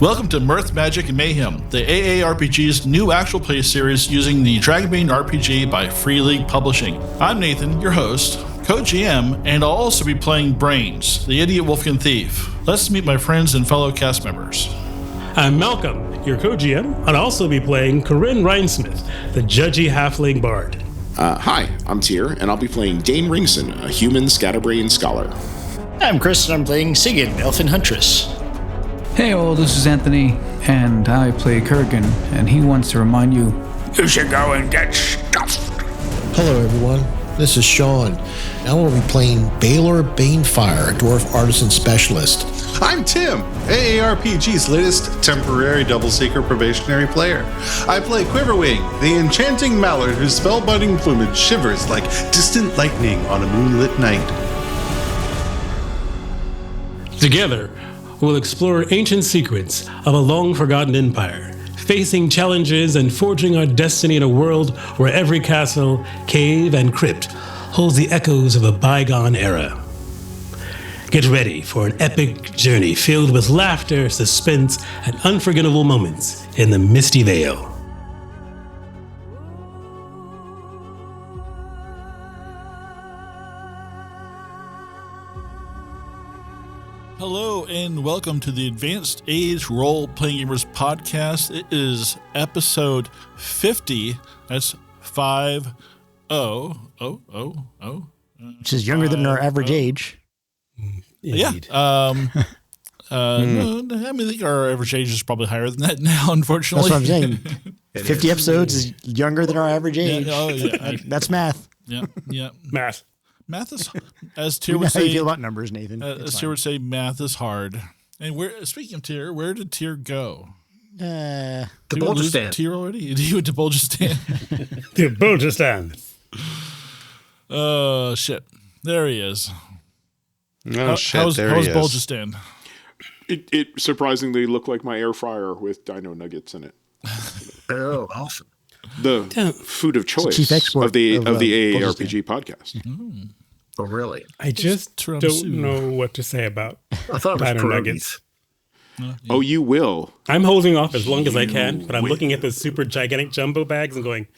Welcome to Mirth, Magic, and Mayhem, the AARPG's new actual play series using the Dragonbane RPG by Free League Publishing. I'm Nathan, your host, co-GM, and I'll also be playing Brains, the idiot Wolfkin thief. Let's meet my friends and fellow cast members. I'm Malcolm, your co-GM. I'll also be playing Corinne Rhinesmith, the judgy halfling bard. Hi, I'm Tyr, and I'll be playing Dane Ringson, a human scatterbrain scholar. I'm Chris, and I'm playing Sigyn, elfin huntress. Hey all, this is Anthony, and I play Kurgan, and he wants to remind you, you should go and get stuffed. Hello everyone, this is Sean. Now we'll be playing Valor Banefire, a dwarf artisan specialist. I'm Tim, AARPG's latest temporary double-seeker probationary player. I play Quiverwing, the enchanting mallard whose spellbinding plumage shivers like distant lightning on a moonlit night. Together, we'll explore ancient secrets of a long-forgotten empire, facing challenges and forging our destiny in a world where every castle, cave, and crypt holds the echoes of a bygone era. Get ready for an epic journey filled with laughter, suspense, and unforgettable moments in the Misty Vale. Hello and welcome to the Advanced Age Role Playing Gamers podcast. It is episode 50. That's 50. Which is younger than our average age. Indeed. Yeah. No, I think our average age is probably higher than that now, unfortunately. That's what I'm saying. 50 episodes is younger than our average age. Yeah, that's math. Yeah. Math is, as Tyr would how say, you feel about numbers, Nathan. As Tyr would say, math is hard. And speaking of Tyr, where did Tyr go? The Bulgistan. Tyr already? He went to Bulgistan. The Bulgistan. Oh, shit. There he is. How's Bulgistan? It surprisingly looked like my air fryer with dino nuggets in it. Oh, awesome. The food of choice chief export of the Bulgistan. AARPG podcast. Mm. Oh, really? I just don't know what to say about I thought it was dino nuggets. Oh, you will. I'm holding off as long as I can, but I'm looking at the super gigantic jumbo bags and going,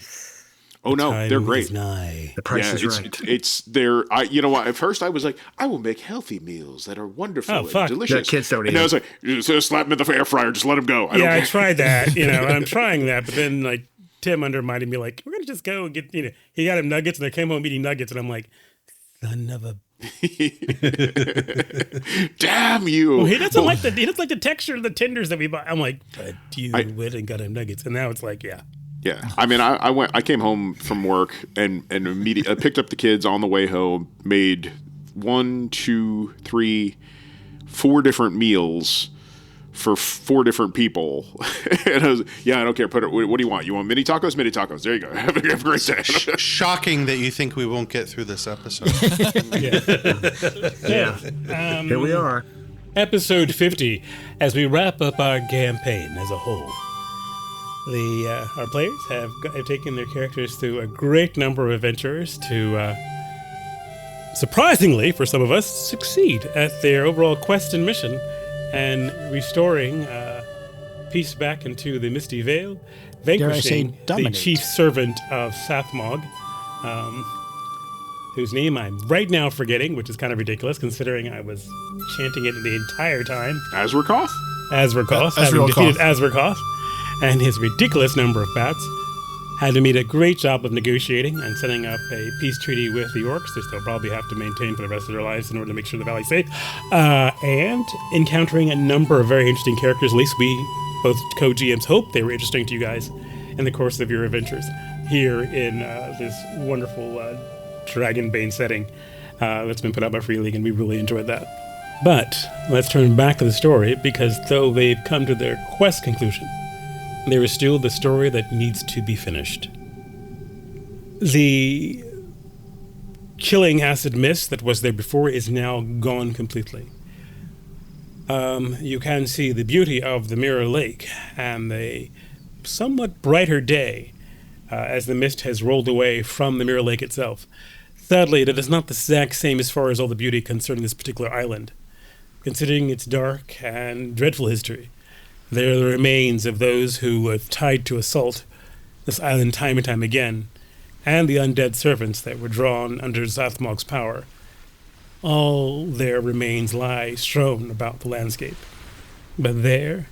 oh no, they're great. The price is right. It's there. You know what? At first, I was like, I will make healthy meals that are wonderful and delicious. The kids don't eat. And I was like, just slap them in the air fryer. Just let them go. I tried that. I'm trying that, but then like Tim undermined me, like, we're gonna just go and get. He got him nuggets, and they came home eating nuggets, and I'm like, son of a. Damn you! Well, he doesn't like the texture of the tenders that we bought. I'm like, but you went and got him nuggets, and now it's like, yeah. Yeah, I mean, I came home from work and immediately picked up the kids on the way home. Made 1, 2, 3, 4 different meals for 4 different people. And I was, I don't care. What do you want? You want mini tacos? Mini tacos. There you go. Have a great day. Shocking that you think we won't get through this episode. Here we are. Episode 50, as we wrap up our campaign as a whole. Our players have taken their characters through a great number of adventures to, surprisingly for some of us, succeed at their overall quest and mission and restoring peace back into the Misty Vale, vanquishing the chief servant of Sathmog, whose name I'm right now forgetting, which is kind of ridiculous considering I was chanting it the entire time. Azrakoth? Having defeated Azrakoth. And his ridiculous number of bats, had to meet a great job of negotiating and setting up a peace treaty with the Orcs, which they'll probably have to maintain for the rest of their lives in order to make sure the valley's safe, and encountering a number of very interesting characters. At least we, both co-GMs, hope they were interesting to you guys in the course of your adventures here in this wonderful Dragonbane setting that's been put out by Free League, and we really enjoyed that. But let's turn back to the story, because though they've come to their quest conclusion, there is still the story that needs to be finished. The killing acid mist that was there before is now gone completely. You can see the beauty of the Mirror Lake and the somewhat brighter day as the mist has rolled away from the Mirror Lake itself. Sadly, that is not the exact same as far as all the beauty concerning this particular island, considering its dark and dreadful history. They're the remains of those who were tied to assault this island time and time again, and the undead servants that were drawn under Zathmog's power. All their remains lie strewn about the landscape. But there,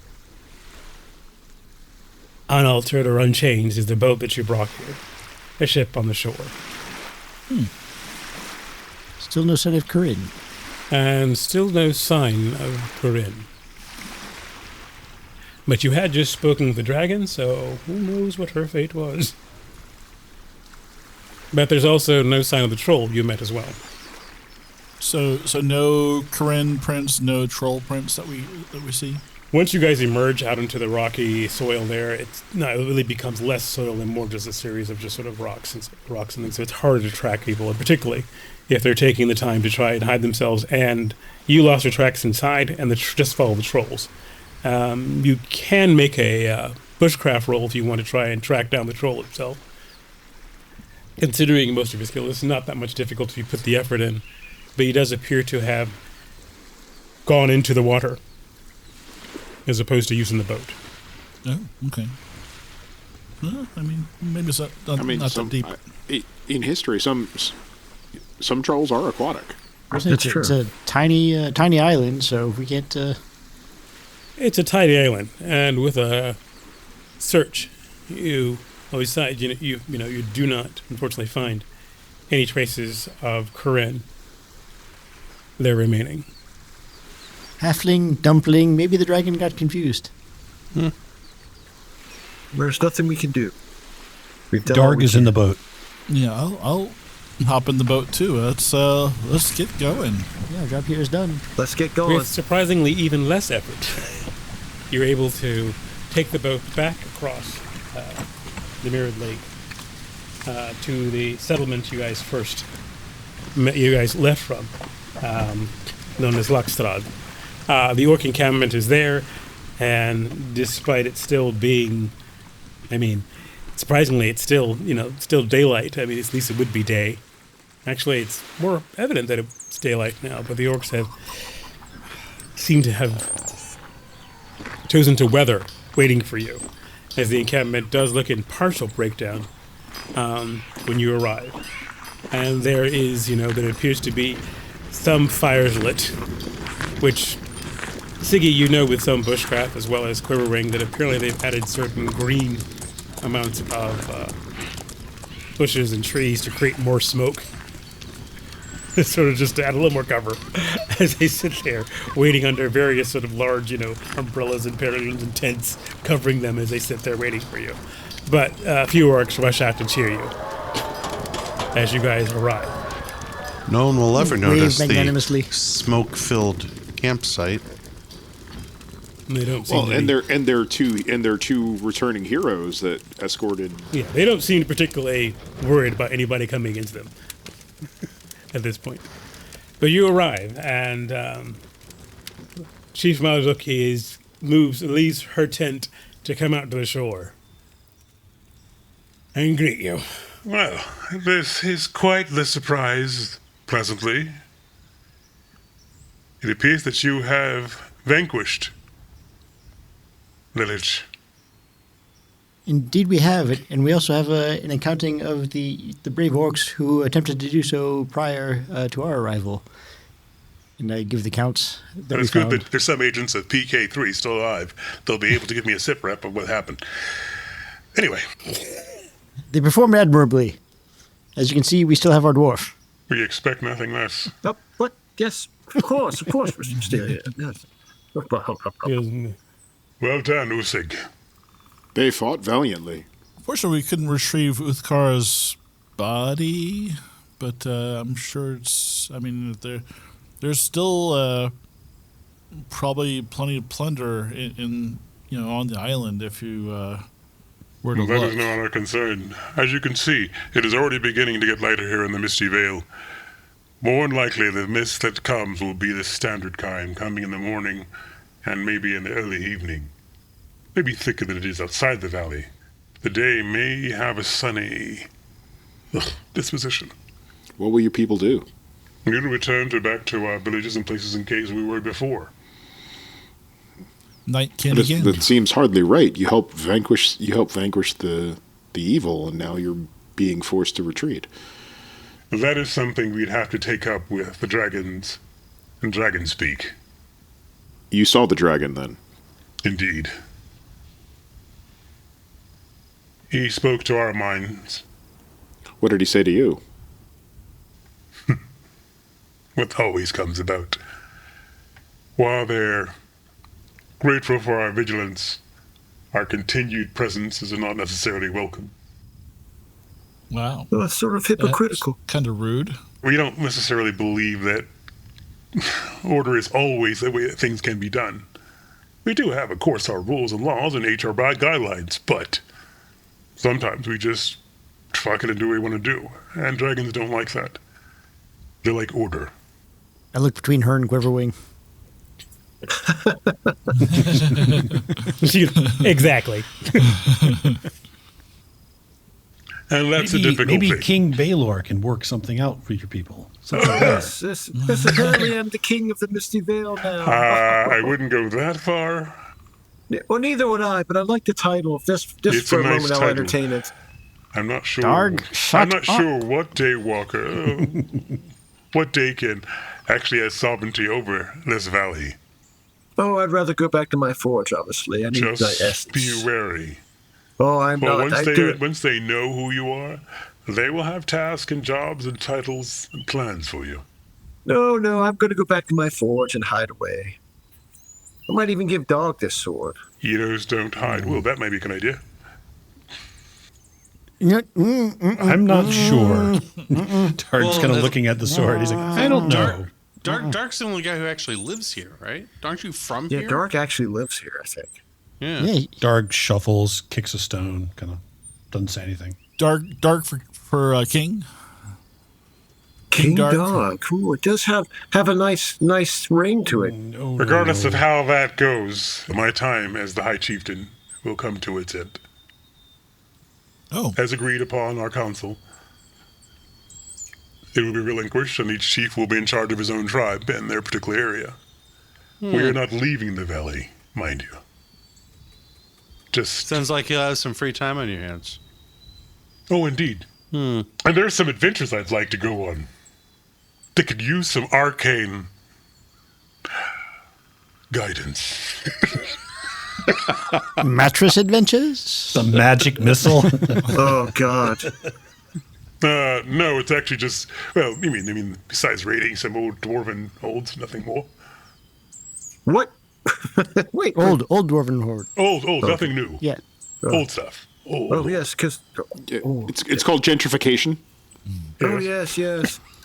unaltered or unchanged, is the boat that you brought here. A ship on the shore. Still no sign of Corinne. And still no sign of Corinne. But you had just spoken with the dragon, so who knows what her fate was. But there's also no sign of the troll you met as well. So no Corinne prints, no troll prints that we see? Once you guys emerge out into the rocky soil there, it really becomes less soil and more just a series of just sort of rocks and things. So it's harder to track people, and particularly if they're taking the time to try and hide themselves, and you lost your tracks inside and just follow the trolls. You can make a bushcraft roll if you want to try and track down the troll itself. Considering most of your skill, it's not that much difficult if you put the effort in, but he does appear to have gone into the water as opposed to using the boat. Oh, okay. Well, I mean, maybe it's not that deep. In history, some trolls are aquatic. That's true. It's a tiny island, so we can't... It's a tiny island, and with a search, you do not, unfortunately, find any traces of Corinne. They're remaining. Halfling, dumpling, maybe the dragon got confused. There's nothing we can do. Darg is in the boat. Yeah, I'll hop in the boat too. Let's get going. Yeah, job here is done. Let's get going. With surprisingly even less effort, you're able to take the boat back across the Mirrored Lake to the settlement you guys left from, known as Lakstrad. The Orc encampment is there, and despite it still being, surprisingly, it's still daylight. At least it would be day. Actually, it's more evident that it's daylight now, but the Orcs seem to have chosen to weather waiting for you, as the encampment does look in partial breakdown when you arrive. And there is, there appears to be some fires lit, which Siggy, with some bushcraft as well as Quiverwing, that apparently they've added certain green amounts of bushes and trees to create more smoke. Sort of just to add a little more cover as they sit there waiting under various sort of large, umbrellas and pavilions and tents covering them as they sit there waiting for you. But a few orcs rush out to cheer you as you guys arrive. No one will ever notice magnanimously. The smoke-filled campsite. They don't seem and they're two returning heroes that escorted. Yeah, they don't seem particularly worried about anybody coming against them at this point. But you arrive, and Chief Malazuki leaves her tent to come out to the shore and greet you. Well, this is quite the surprise, pleasantly. It appears that you have vanquished Lilith. Indeed we have it, and we also have an accounting of the brave orcs who attempted to do so prior to our arrival. And I give the counts that we found. It's good that there's some agents of PK3 still alive. They'll be able to give me a sit rep of what happened. Anyway. They performed admirably. As you can see, we still have our dwarf. We expect nothing less. Oh, what? Yes, of course, Mr. Steele. Yes. Well done, Usig. They fought valiantly. Fortunately, we couldn't retrieve Uthkara's body, but I'm sure there's still probably plenty of plunder in on the island if you were to look. That is not our concern. As you can see, it is already beginning to get lighter here in the Misty Vale. More than likely, the mist that comes will be the standard kind, coming in the morning and maybe in the early evening. Maybe thicker than it is outside the valley. The day may have a sunny disposition. What will your people do? We're going to return back to our villages and places and caves we were before. Night can begin. That seems hardly right. You help vanquish the evil, and now you're being forced to retreat. That is something we'd have to take up with the dragons and dragon speak. You saw the dragon, then? Indeed. He spoke to our minds. What did he say to you? What always comes about. While they're grateful for our vigilance, our continued presence is not necessarily welcome. Wow. Well, that's sort of hypocritical. Kind of rude. We don't necessarily believe that order is always the way that things can be done. We do have, of course, our rules and laws and AARPG guidelines, but sometimes we just fuck it and do what we want to do. And dragons don't like that. They like order. I look between her and Quiverwing. Exactly. And that's a difficult maybe thing. King Valor can work something out for your people. Yes, apparently I'm the king of the Misty Vale now. I wouldn't go that far. Well, neither would I, but I like the title. Just It's for a a nice moment, I'll title. entertain it. I'm not sure. Shut I'm not up. sure what day Walker, what day can actually has sovereignty over this valley. Oh, I'd rather go back to my forge, obviously. I need the Just essence. be wary. Oh, I'm Well, not. I do it. once they know who you are, they will have tasks and jobs and titles and plans for you. No, I'm going to go back to my forge and hide away. I might even give Dog this sword. Heroes don't hide. Well, that might be a good idea. I'm not sure. Dark's kind of looking at the sword. He's like, I don't know. Dark's the only guy who actually lives here, right? Aren't you from here? Yeah, Dark actually lives here, I think. Yeah. Dark shuffles, kicks a stone, kind of doesn't say anything. Dark for King. King Dark. Dog. Cool. It does have a nice ring to it. Regardless of how that goes, my time as the High Chieftain will come to its end. Oh. As agreed upon our council, it will be relinquished, and each chief will be in charge of his own tribe and their particular area. We are not leaving the valley, mind you. Just Sounds like you'll have some free time on your hands. oh, indeed. And there's some adventures I'd like to go on. They could use some arcane guidance. Mattress adventures? The magic missile. Oh, God. No, it's actually just, well, I mean, besides raiding some old dwarven olds, nothing more. What? Wait. Old dwarven horde. Old, nothing new. Yeah. Old stuff. Oh, yes, because... It's called gentrification. Oh, yes.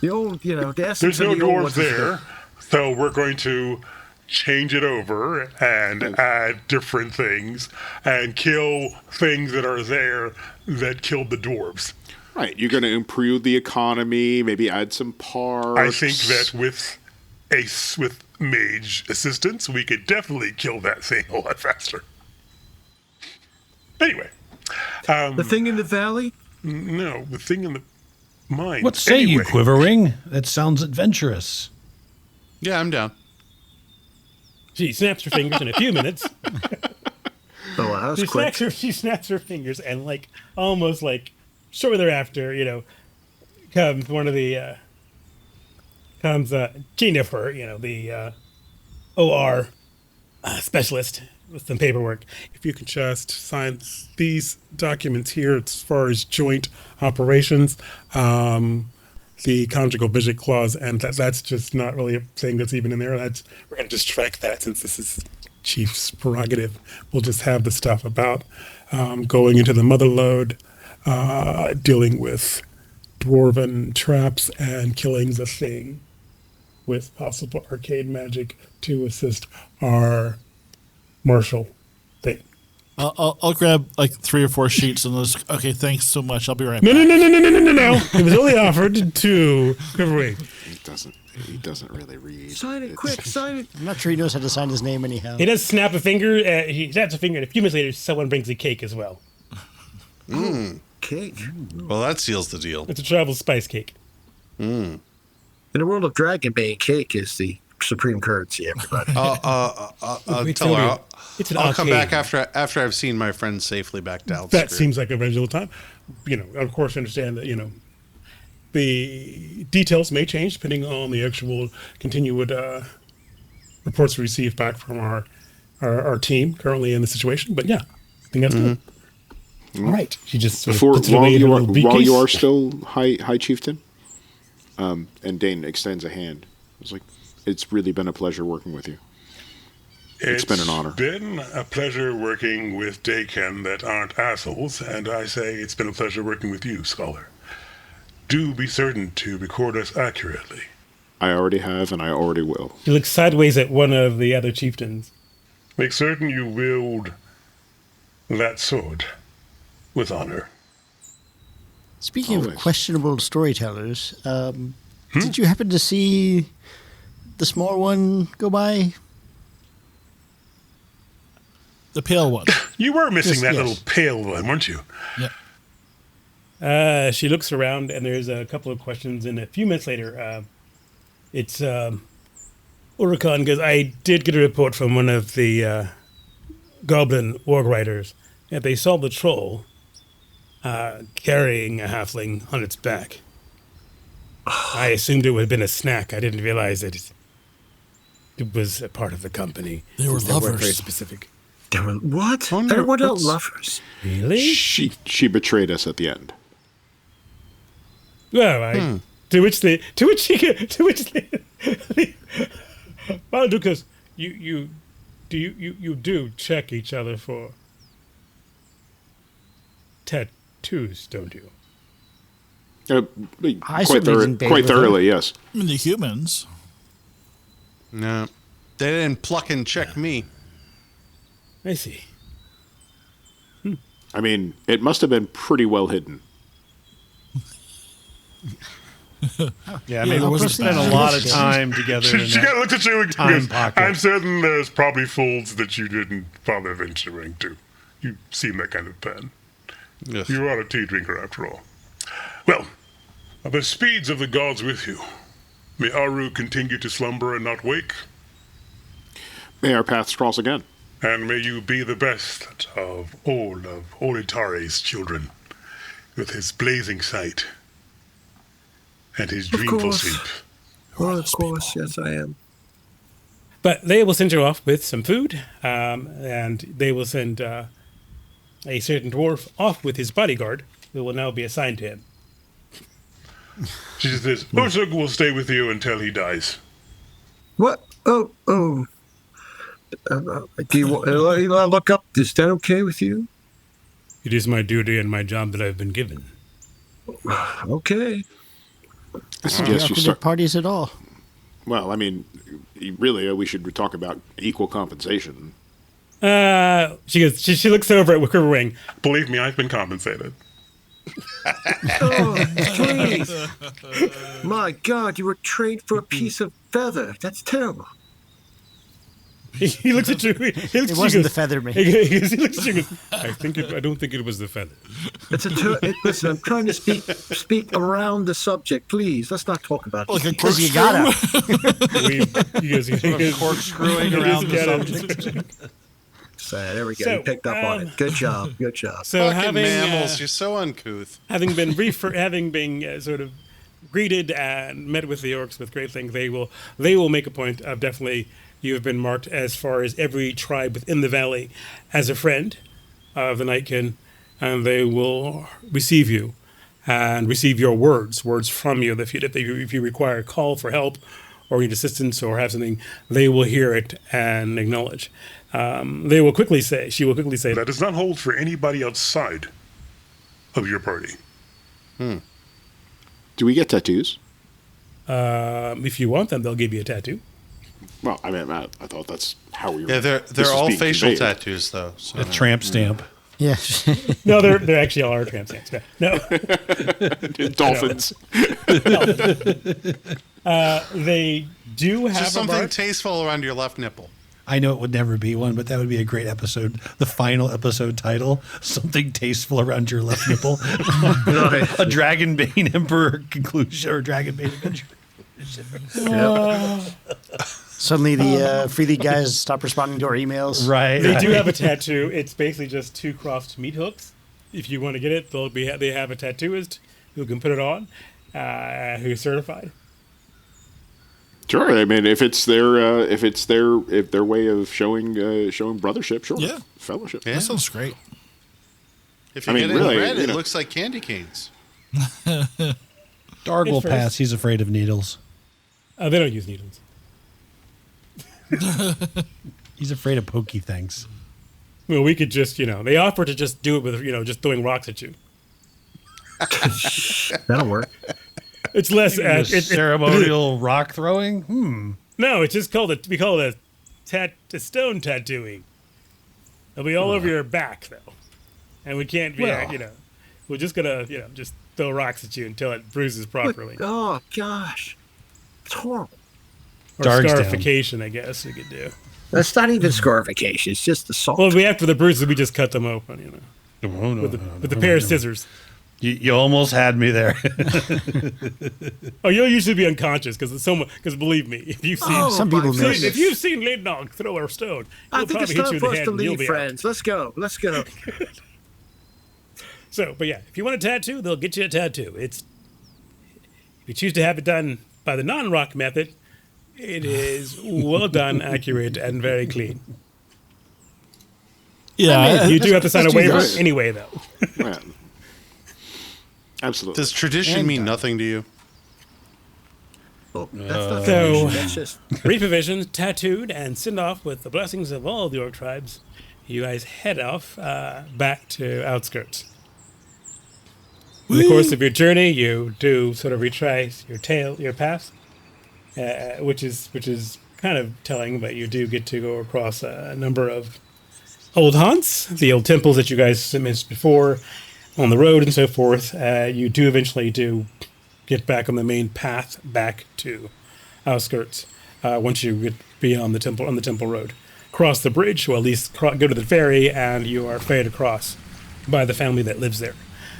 The old, the essence There's no of the old dwarves ones. there, so we're going to change it over and add different things and kill things that are there that killed the dwarves. Right. You're going to improve the economy, maybe add some parks. I think that with Mage assistance, we could definitely kill that thing a lot faster. Anyway. The thing in the valley? No, the thing in the mine. What say you, Quiverwing? That sounds adventurous. Yeah, I'm down. She snaps her fingers in a few minutes. Oh, that was quick. She snaps her fingers, and almost shortly thereafter, comes one of the Jennifer, the OR specialist with some paperwork. If you could just sign these documents here as far as joint operations, the conjugal visit clause, and that's just not really a thing that's even in there. We're going to just track that since this is Chief's prerogative. We'll just have the stuff about going into the mother lode, dealing with dwarven traps, and killing the thing with possible arcade magic to assist our martial thing. I'll grab 3 or 4 sheets and okay, thanks so much. I'll be right back. No. It was only offered to Quiverwing. He doesn't really read. Sign it quick, sign it. I'm not sure he knows how to sign his name anyhow. He does snap a finger. He snaps a finger, and a few minutes later, someone brings a cake as well. Cake. Well, that seals the deal. It's a travel spice cake. In the world of Dragonbane, cake is the supreme currency, everybody. I'll tell her. It's an I'll come arcade. back after I've seen my friends safely back to Outskirt. That seems like a reasonable time. Of course, understand that the details may change depending on the actual continued reports we receive back from our team currently in the situation. But yeah, I think that's good. All right. She just sort of puts it away in her little while briefcase. you are still High Chieftain, and Dane extends a hand. It's like, it's really been a pleasure working with you. It's been an honor. It's been a pleasure working with Daken that aren't assholes, and I say it's been a pleasure working with you, Scholar. Do be certain to record us accurately. I already have, and I already will. He looks sideways at one of the other chieftains. Make certain you wield that sword with honor. Speaking of questionable storytellers, did you happen to see the small one go by? The pale one. You were missing that Yes. little pale one, weren't you? Yeah. She looks around, and there's a couple of questions, and a few minutes later, it's Urukon, because I did get a report from one of the goblin org writers that they saw the troll carrying a halfling on its back. I assumed it would have been a snack. I didn't realize that it was a part of the company. They were They weren't very lovers. specific. They were, what? Oh, no, They were not that's- lovers. Really? She betrayed us at the end. Well, to which well, Lucas, you do check each other for tattoos, don't you? I certainly didn't bathe Quite with her. thoroughly, yes. I mean, the humans. No, they didn't pluck and check me. I see. I mean, it must have been pretty well hidden. Yeah, I mean, we spent a lot of time together. in She that kind of looked at you and time goes, pocket. I'm certain there's probably folds that you didn't bother venturing to. You seem that kind of pen. Ugh. You are a tea drinker after all. Well, the speeds of the gods with you. May Aru continue to slumber and not wake, May our paths cross again. and may you be the best of Olitare's children, with his blazing sight and his dreamful course. sleep. Well, of course, yes, I am. But they will send you off with some food, and they will send a certain dwarf off with his bodyguard, who will now be assigned to him. She says, Ursug will stay with you until he dies. What? Oh. Do you want to look up? Is that okay with you? It is my duty and my job that I've been given. Okay. I suggest you Not start. parties at all. Well, I mean, really, we should talk about equal compensation. She goes. She looks over at Quiverwing. Believe me, I've been compensated. Oh, please. My God, you were trained for a piece of feather. That's terrible. He looks at you. It wasn't the feather, man. He looks at you. And goes, I don't think it was the feather. It's listen, I'm trying to speak around the subject. Please, let's not talk about Like this. a Because you corkscrew. gotta. He goes, corkscrewing around the subject. So, there we go. So, you picked up on it. Good job. Good job. So Fucking having mammals, you're so uncouth. having been sort of greeted and met with the orcs with great things, they will make a point of definitely. You have been marked as far as every tribe within the valley as a friend of the Nightkin, and they will receive you and receive your words from you. If you require a call for help or need assistance or have something, they will hear it and acknowledge. She will quickly say, That does not hold for anybody outside of your party. Do we get tattoos? if you want them, they'll give you a tattoo. Well, I mean, I thought that's how we were. Yeah, this they're is all being facial conveyed. tattoos, though. So. A tramp stamp. Yeah. No, they're actually all our tramp stamps. No. Dolphins. They do have Just a something mark. tasteful around your left nipple. I know it would never be one, but that would be a great episode. The final episode title: something tasteful around your left nipple. A Dragonbane Emperor conclusion or Dragonbane Adventure. Suddenly the Free League guys stop responding to our emails. Right. They do have a tattoo. It's basically just 2 crossed meat hooks. If you want to get it, they have a tattooist who can put it on, who's certified. Sure. I mean, if it's their way of showing brothership, sure. Yeah. Fellowship. Yeah. That sounds great. If you I mean, get it really, in red, you it know. looks like candy canes. Darg will It's first. pass. He's afraid of needles. They don't use needles. He's afraid of pokey things. Well, we could just, they offer to just do it with, just throwing rocks at you. That'll work. It's less Ceremonial rock throwing? No, it's just we call it a stone tattooing. It'll be all over your back, though. And we can't be, we're just going to, just throw rocks at you until it bruises properly. Oh, gosh. It's horrible. Or Darg's scarification, I guess we could do. That's not even scarification. It's just assault. Well, after the bruises, we just cut them open, with a pair of scissors. You almost had me there. Oh, you'll usually be unconscious because believe me, if you've seen Some people miss. if you've seen Lindnog throw a stone, I he'll think it's probably hit you time in for the us head to and you'll leave, be out. friends. Let's go. Let's go. So, but yeah, if you want a tattoo, they'll get you a tattoo. If you choose to have it done by the non-rock method, it is well done, accurate, and very clean. Yeah, You do have to sign a waiver this. anyway, though. Yeah. Absolutely. Does tradition mean nothing to you? Oh, that's not So- tradition. That's just Reprovisioned, tattooed, and sent off with the blessings of all the Orc tribes. You guys head off back to Outskirts. In the course of your journey, you do sort of retrace your path, which is kind of telling, but you do get to go across a number of old haunts, the old temples that you guys missed before on the road and so forth. You do eventually get back on the main path back to Outskirts once you get beyond the temple road. Cross the bridge, or at least go to the ferry, and you are ferried across by the family that lives there,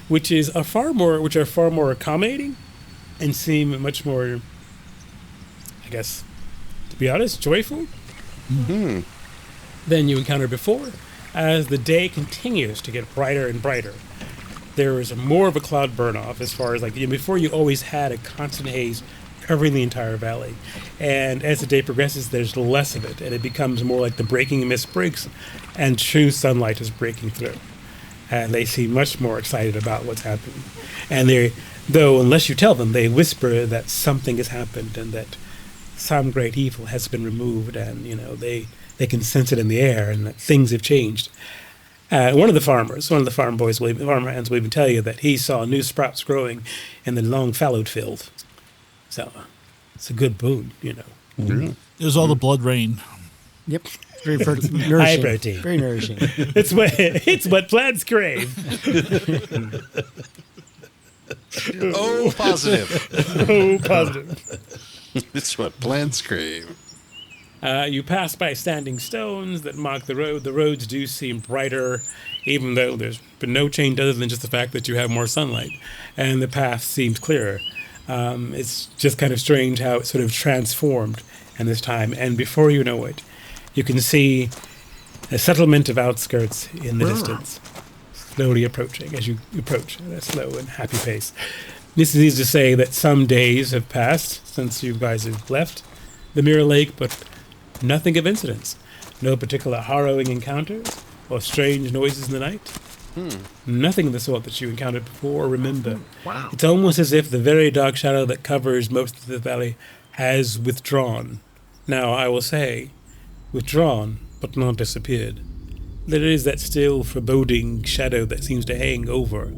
which are far more accommodating and seem much more, I guess, to be honest, joyful than you encountered before. As the day continues to get brighter and brighter, there is more of a cloud burn off as far as before you always had a constant haze covering the entire valley. And as the day progresses, there's less of it, and it becomes more like the breaking mist breaks and true sunlight is breaking through. And they seem much more excited about what's happening. And though unless you tell them, they whisper that something has happened and that some great evil has been removed, and they can sense it in the air, and that things have changed. One of the farm hands will even tell you that he saw new sprouts growing in the long fallowed field. So it's a good boon, It was all the blood rain. Yep. Very nourishing. High protein. Very nourishing. It's what plants crave. Oh, positive. Oh, positive. It's what plants crave. You pass by standing stones that mark the road. The roads do seem brighter, even though there's been no change other than just the fact that you have more sunlight. And the path seems clearer. It's just kind of strange how it sort of transformed in this time. And before you know it, you can see a settlement of Outskirts in the distance, slowly approaching as you approach at a slow and happy pace. This is easy to say that some days have passed since you guys have left the Mirror Lake, but nothing of incidents. No particular harrowing encounters or strange noises in the night. Nothing of the sort that you encountered before or remember. wow. It's almost as if the very dark shadow that covers most of the valley has withdrawn. Now, I will say, withdrawn, but not disappeared. There is that still foreboding shadow that seems to hang over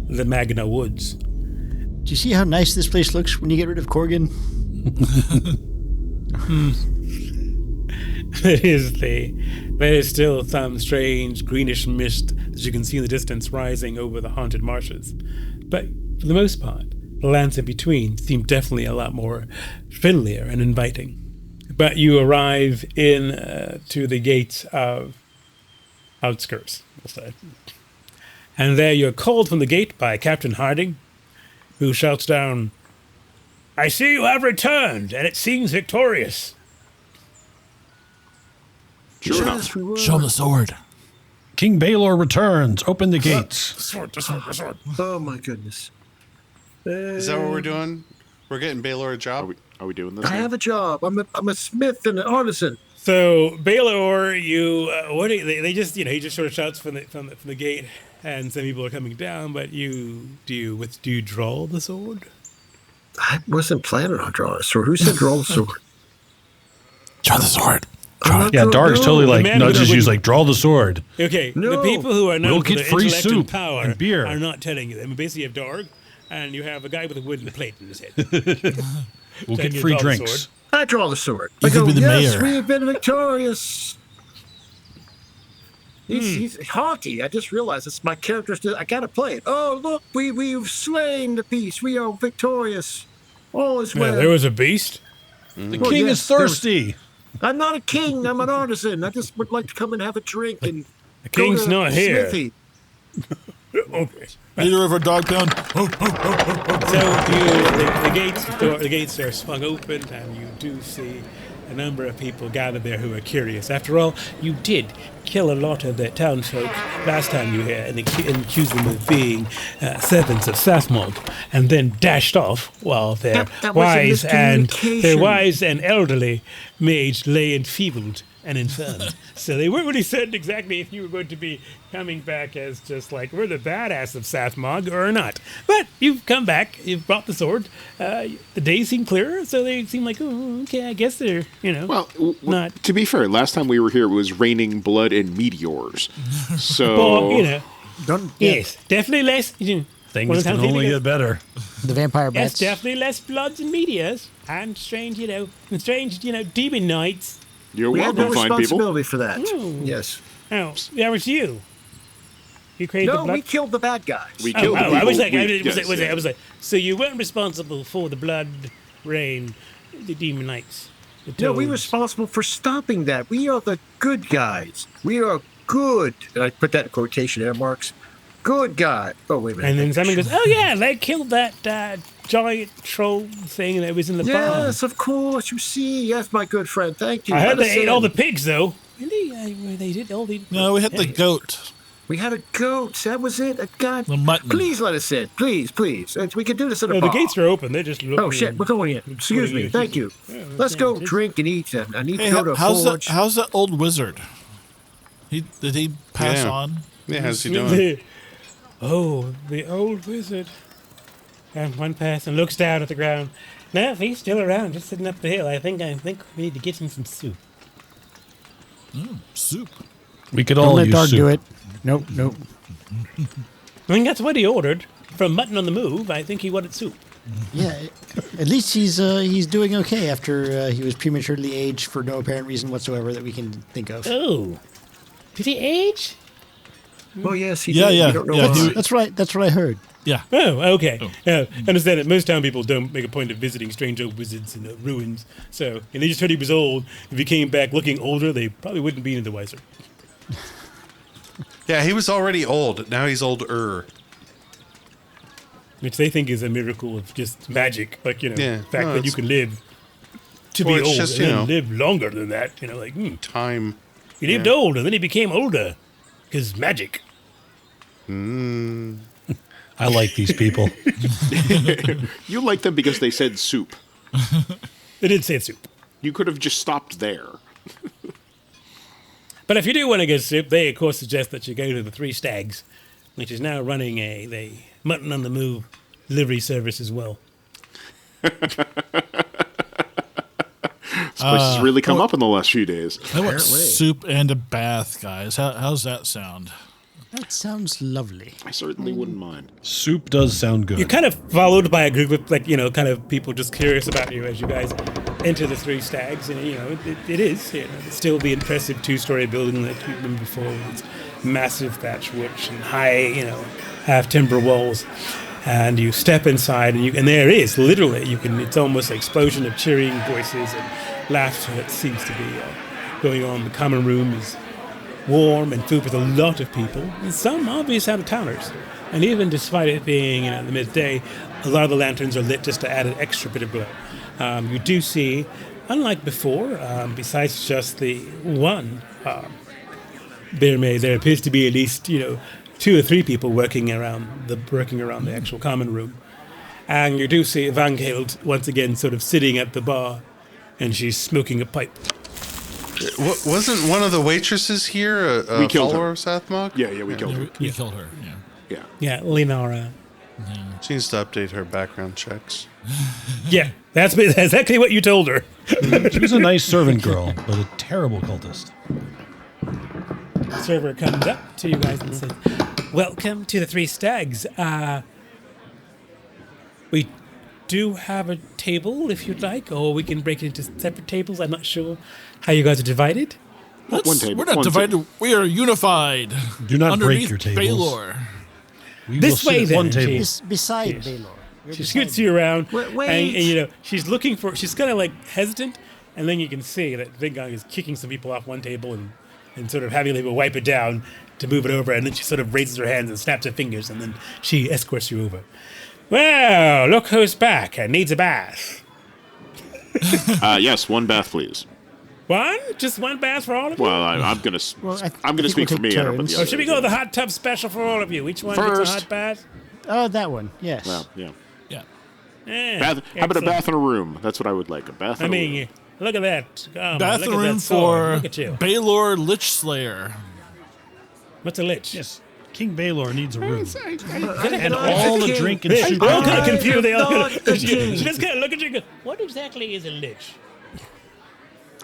the Magna Woods. Do you see how nice this place looks when you get rid of Corgan? There is still some strange greenish mist that you can see in the distance rising over the haunted marshes. But for the most part, the lands in between seem definitely a lot more friendlier and inviting. But you arrive to the gates of Outskirts, we'll say. And there you're called from the gate by Captain Harding, who shouts down, "I see you have returned, and it seems victorious." Sure enough. Yes, we were. Show him the sword. King Valor returns. Open the gates. The sword. Oh my goodness. Is that what we're doing? We're getting Baylor a job? Are we doing this? I have a job. I'm a smith and an artisan. So Valor, you what? They just he just sort of shouts from the gate, and some people are coming down. But do you draw the sword? I wasn't planning on drawing a sword. Who said draw the sword? Draw the sword. Yeah, Dark's totally like nudges you, like, draw the sword. Okay, No. the people who are known We'll for get their free intellect and soup power and beer. are not telling you. I mean, basically, you have Dark, and you have a guy with a wooden plate in his head. We'll Telling get you free to draw the drinks. sword. I draw the sword. You I could go, be the yes, mayor. we have been victorious. He's haughty. I just realized it's my character's. I gotta play it. Oh, look, we've slain the beast. We are victorious. All is well. Yeah, there was a beast. The Well, king yes, is thirsty. I'm not a king. I'm an artisan. I just would like to come and have a drink and. The king's go to not here. Smithy. Okay. Leader of our dog pound. So the gates are swung open, and you do see a number of people gathered there who are curious. After all, you did kill a lot of the townsfolk last time you were here and accused them of being servants of Sathmog, and then dashed off while their That was a wise and elderly mage lay enfeebled and infirm. So they weren't really certain exactly if you were going to be coming back as just like, we're the badass of Sathmog or not. But you've come back, you've brought the sword. The days seem clearer, so they seem like, oh, okay, I guess they're, Well, not. to be fair, last time we were here, it was raining blood and meteors. So, Well, Don't yes, definitely less. Things can only get better. the vampire Yes, bats. definitely less bloods and meteors, and strange, demon knights. you're We had no welcome, fine people. responsibility for that. Ooh. Yes. Oh, that was you. You created the No, blood. we killed the bad guys. We killed the people. I was like, we- I was like, so you weren't responsible for the blood rain, the demon knights. No, we were responsible for stopping that. We are the good guys. We are good. And I put that in quotation air marks. Good guy. Oh, wait a minute. And then someone goes, oh yeah, they killed that giant troll thing that was in the barn. Yes, of course. You see. Yes, my good friend. Thank you. I heard Let they us ate in. all the pigs though. Really? They did all the. No, we had the goat. We had a goat. That was it. A god. The mutton. Please let us in. Please, please. We can do this at a No, bar. the gates are open. They're just looking. Oh, shit. We're going in. Excuse me. Thank you. Let's go drink and eat. I need to Hey, go to a forge. how's that old wizard? Did he pass Yeah. on? Yeah, how's he doing? The old wizard. And one person looks down at the ground. No, he's still around, just sitting up the hill. I think we need to get him some soup. Soup. We could Don't all let use Dark soup. do it. Nope. I mean, that's what he ordered. From Mutton on the Move, I think he wanted soup. Yeah, at least he's doing okay after he was prematurely aged for no apparent reason whatsoever that we can think of. Oh. Did he age? Well, yes, he Yeah, did. yeah, We don't know yeah, why. he- That's right. That's what I heard. Yeah. Oh, okay. Yeah, understand that most town people don't make a point of visiting strange old wizards in ruins. So, and they just heard he was old. If he came back looking older, they probably wouldn't be any the wiser. Yeah, he was already old. Now he's older. Which they think is a miracle of just magic. Like, Yeah, the fact no, that you it's- can live to Well, be it's old just, and you then know, live longer than that. Time. He lived old and then he became older. Because magic. I like these people. You like them because they said soup. They did say soup. You could have just stopped there. But if you do want to get soup, they of course suggest that you go to the Three Stags, which is now running the Mutton on the Move delivery service as well. This place has really come up in the last few days. I want soup and a bath, guys. How's that sound? That sounds lovely. I certainly wouldn't mind. Soup does sound good. You're kind of followed by a group of, kind of people just curious about you as you guys enter the Three Stags. And, it is it's still the impressive two-story building that you remember before with its massive thatch roofs and high, half-timber walls. And you step inside, and there is, literally, it's almost an explosion of cheering voices and laughter that seems to be going on. The common room is warm and filled with a lot of people, and some obvious out-of-towners. And even despite it being the midday, a lot of the lanterns are lit just to add an extra bit of glow. You do see, unlike before, besides just the one there appears to be at least 2 or 3 people working around the actual common room, and you do see Van Keld once again sort of sitting at the bar, and she's smoking a pipe. Wasn't one of the waitresses here a follower of Sathmog? Yeah, we killed her. We killed her. Yeah, Lenara. She needs to update her background checks. Yeah, that's exactly what you told her. She was a nice servant girl, but a terrible cultist. The server comes up to you guys and says, "Welcome to the Three Stags. We do have a table if you'd like, or we can break it into separate tables. I'm not sure how you guys are divided." One table. We're not divided. We are unified. Do not break underneath your tables. Baylor. We This will sit way, at then. one table. Beside Valor. She scoots you around, Wait. and she's looking for. She's kind of like hesitant, and then you can see that Big Gang is kicking some people off one table and sort of having them wipe it down to move it over, and then she sort of raises her hands and snaps her fingers, and then she escorts you over. Well, look who's back and needs a bath. Yes, one bath, please. One? Just one bath for all of you? Well, I'm gonna speak for me. I don't know about the Or should we go with the hot tub special for all of you? Which one gets a hot bath? Oh, that one. Yes. Well, yeah. Yeah. How about a bath in a room? That's what I would like. A bath in a room. Look at that. Oh, Bath look in at room that sword. for Look at you. Baylor Lich Slayer. What's a lich? Yes, King Baylor needs a room. And all the drink and soup. I'm kind of confused. They all not the she king. just kind of look at you and go, what exactly is a lich?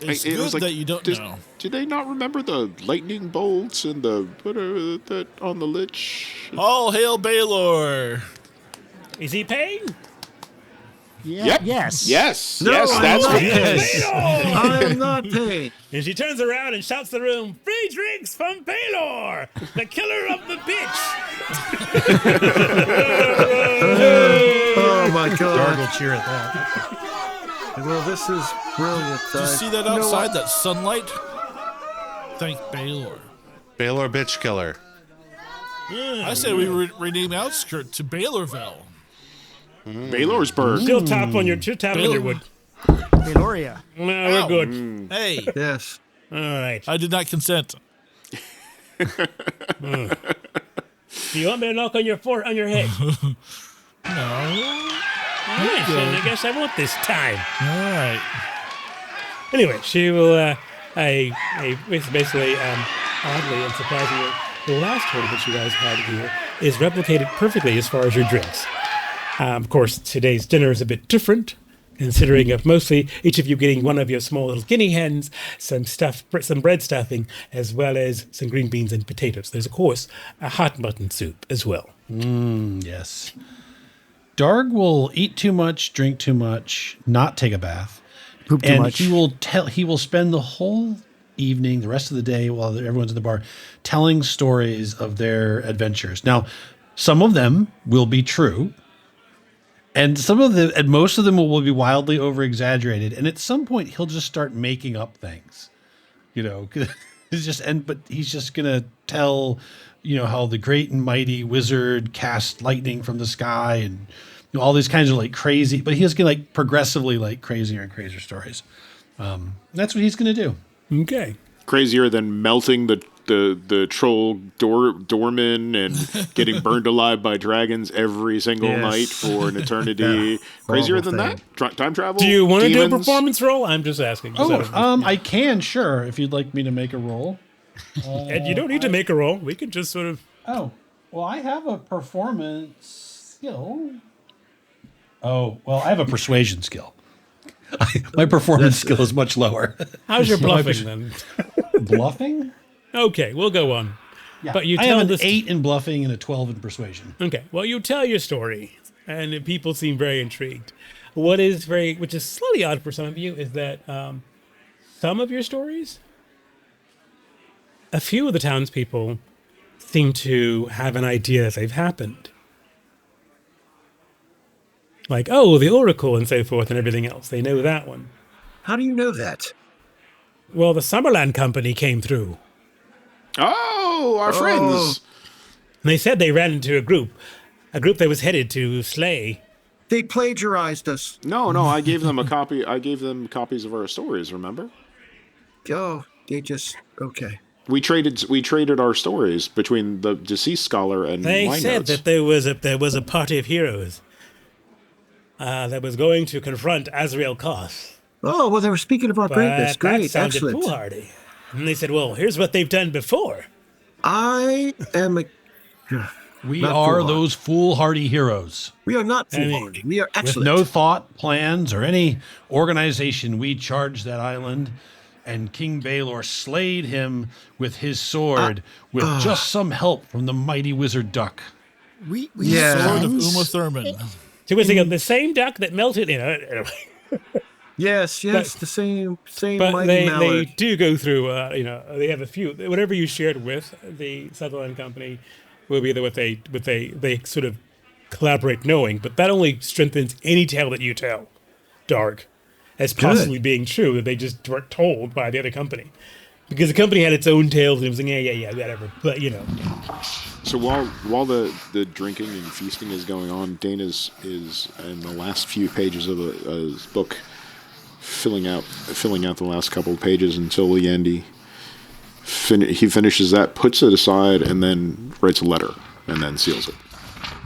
It's It was good like, that you don't does- know. Do they not remember the lightning bolts and the whatever that on the lich? All hail Baylor. Is he paying? Yeah. Yep. Yes. Yes. No, yes. I'm That's not what. paying. I am not paid. And she turns around and shouts the room, free drinks from Baylor, the killer of the bitch. Oh my Darg God. will cheer at that. Well, this is brilliant. Do you see that outside, that sunlight? Thank Baylor. Baylor bitch killer. I say we rename Outskirt to Baylorville. Baylorsburg. Still tap on your wood. Valoria. No, we're good. Hey, Yes. All right. I did not consent. Do you want me to knock on your head? No. All right, then I guess I won't this time. All right. Anyway, she will, basically, oddly and surprisingly, the last one that you guys had here is replicated perfectly as far as your drinks. Of course, today's dinner is a bit different, considering of mostly each of you getting one of your small little guinea hens, some bread stuffing, as well as some green beans and potatoes. There's, of course, a hot mutton soup as well. Yes. Darg will eat too much, drink too much, not take a bath. Poop too And much. he will spend the whole evening, the rest of the day while everyone's in the bar, telling stories of their adventures. Now, some of them will be true, and most of them will be wildly over exaggerated. And at some point, he'll just start making up things, but he's just gonna tell, how the great and mighty wizard cast lightning from the sky and all these kinds of like crazy, but he's gonna like progressively like crazier and crazier stories. That's what he's gonna do. Okay. Crazier than melting the troll doorman and getting burned alive by dragons every single night for an eternity. Crazier than that? Time travel? Do you want to do a Demons? performance roll? I'm just asking. I can, sure, if you'd like me to make a roll. And you don't need to make a roll. We can just sort of. Oh, well, I have a performance skill. Oh, well, I have a persuasion skill. My performance skill is much lower. How's your bluffing then? Bluffing? Okay, we'll go on. Yeah. But you I tell have an this 8 in bluffing and a 12 in persuasion. Okay, well, you tell your story, and if people seem very intrigued. Which is slightly odd for some of you, is that some of your stories, a few of the townspeople seem to have an idea that they've happened. Like, oh, the Oracle and so forth and everything else. They know that one. How do you know that? Well, the Summerland Company came through. Oh, our friends. And they said they ran into a group that was headed to slay. They plagiarized us. No, I gave them a copy. I gave them copies of our stories, remember? Oh, They just okay. We traded our stories between the deceased scholar and They my said notes. that there was a party of heroes that was going to confront Azrael Koth. Oh well, they were speaking of our greatness. That Great, sounded excellent. foolhardy. And they said, "Well, here's what they've done before." I am a. We Not are foolhardy. those foolhardy heroes. We are not I mean, foolhardy. We are With excellent. no thought, plans, or any organization, we charged that island, and King Valor slayed him with his sword with just some help from the mighty wizard duck. We Yeah. Sword of friends? Uma Thurman. So it was the same duck that melted, Yes, the same But mighty they mallard. do go through, they have a few, whatever you shared with the Sutherland Company will be what they sort of collaborate knowing, but that only strengthens any tale that you tell, Dark, as possibly being true that they just weren't told by the other company. Because the company had its own tales and it was like, yeah, whatever. But, So while the drinking and feasting is going on, Dane is in the last few pages of his book, filling out the last couple of pages until the end. He finishes that, puts it aside, and then writes a letter, and then seals it.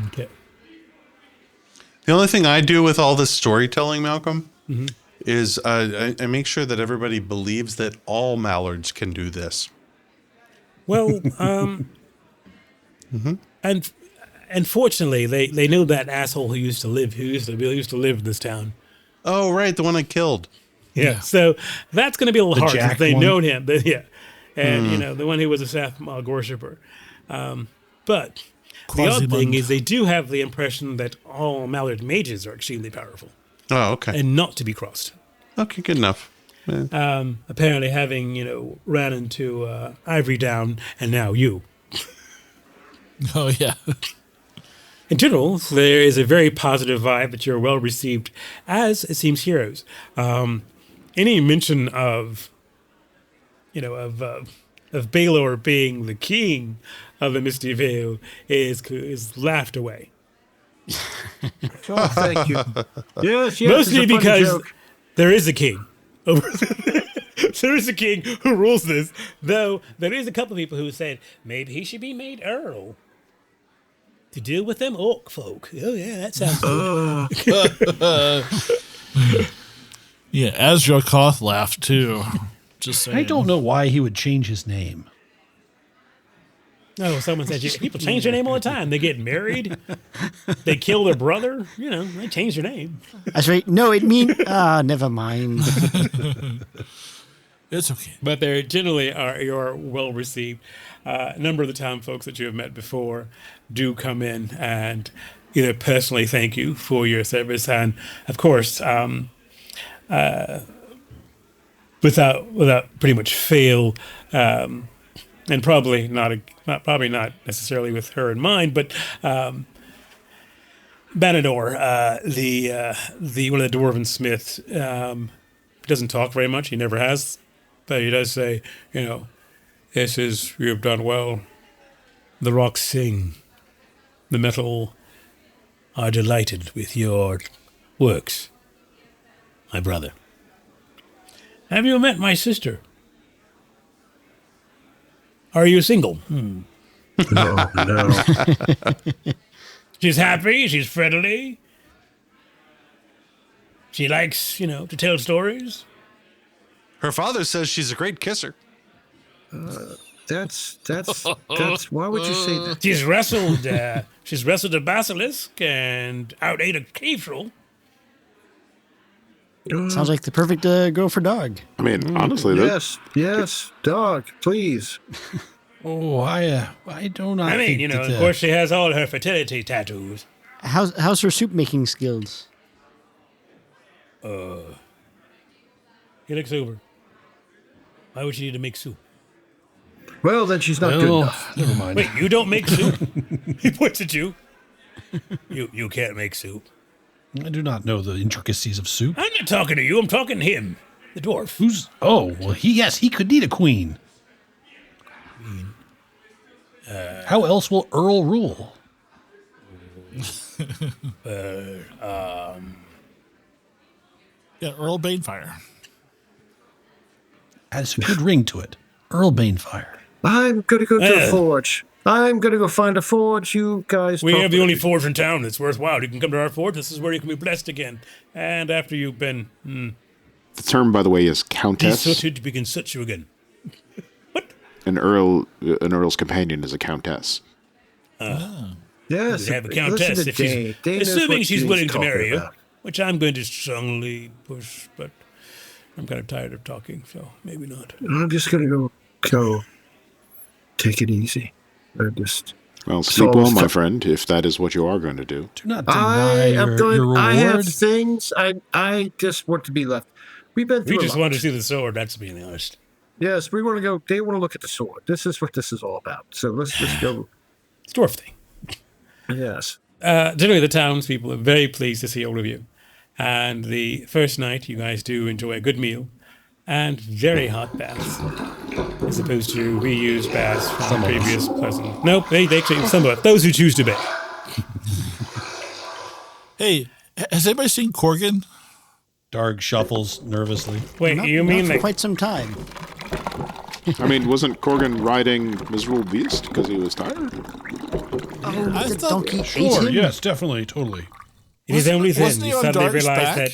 Okay. The only thing I do with all this storytelling, Malcolm, is I make sure that everybody believes that all mallards can do this. Well, and unfortunately, they knew that asshole who used to live in this town. Oh, right, the one I killed. Yeah. So that's going to be a little hard Jack if they one? known him. And the one who was a Sathmog worshipper. But the odd thing is they do have the impression that all Mallard mages are extremely powerful Oh, okay. and not to be crossed. Okay, good enough. Yeah. Apparently having, ran into Ivory Down and now you. Oh, yeah. In general, there is a very positive vibe that you're well received as, it seems, heroes. Any mention of Balor being the king of the Misty Vale is laughed away. Oh, thank you. Yes, Mostly it's a funny because joke. there is a king. There is a king who rules this, though there is a couple of people who said maybe he should be made Earl to deal with them orc folk. Oh, yeah, that sounds good. Yeah, Azrael Koth laughed too. Just saying. I don't know why he would change his name. Oh, someone said people change their name all the time. They get married, they kill their brother. They change their name. That's right. No, it mean never mind. It's okay. But they generally you're well received. A number of the town folks that you have met before do come in and either personally thank you for your service, and of course, without pretty much fail, and probably not necessarily with her in mind, but Banador, the one of the dwarven smiths, doesn't talk very much. He never has, but he does say, this is, you have done well. The rocks sing. The metal are delighted with your works, my brother. Have you met my sister? Are you single? No. She's happy. She's friendly. She likes, to tell stories. Her father says she's a great kisser. That's why would you say that? She's wrestled a basilisk and outate a cave troll. Sounds like the perfect girl for dog. I mean, honestly, Yes, dog, please. Oh, I do not. I mean, think that, of course she has all her fertility tattoos. How's her soup making skills? He looks over. Why would she need to make soup? Well, then she's not good enough. Never mind. Wait, you don't make soup? He points at you. You can't make soup. I do not know the intricacies of soup. I'm not talking to you. I'm talking to him, the dwarf. Who's? Oh, well, he could need a queen. How else will Earl rule? Yeah, Earl Banefire. has a good ring to it. Earl Banefire. I'm going to go to a forge. I'm going to go find a forge. You guys... We have the only forge in town that's worthwhile. You can come to our forge. This is where you can be blessed again. And after you've been... The term, by the way, is countess. Desooted, we can soot you again. What? An Earl's companion is a countess. Yes. We have a countess if she's... Assuming she's willing to marry you, which I'm going to strongly push, but I'm kind of tired of talking, so maybe not. I'm just going to go take it easy. Well, sleep well, my friend, if that is what you are going to do. Do not deny your reward. I have things. I just want to be left. We've been through We just want to see the sword, that's being honest. Yes, we want to go. They want to look at the sword. This is what this is all about. So let's just go. It's dwarf thing. Yes. Generally, the townspeople are very pleased to see all of you. And the first night, you guys do enjoy a good meal and very hot baths, as opposed to reused baths from previous pleasant. Nope, they take some of it. Those who choose to bathe. Hey, has anybody seen Corgan? Darg shuffles nervously. Wait, you mean for quite some time? I mean, wasn't Corgan riding Miserable Beast because he was tired? Oh, the donkey ate Sure, him? yes, definitely, totally. It is only then wasn't he you on suddenly Dark's realize back?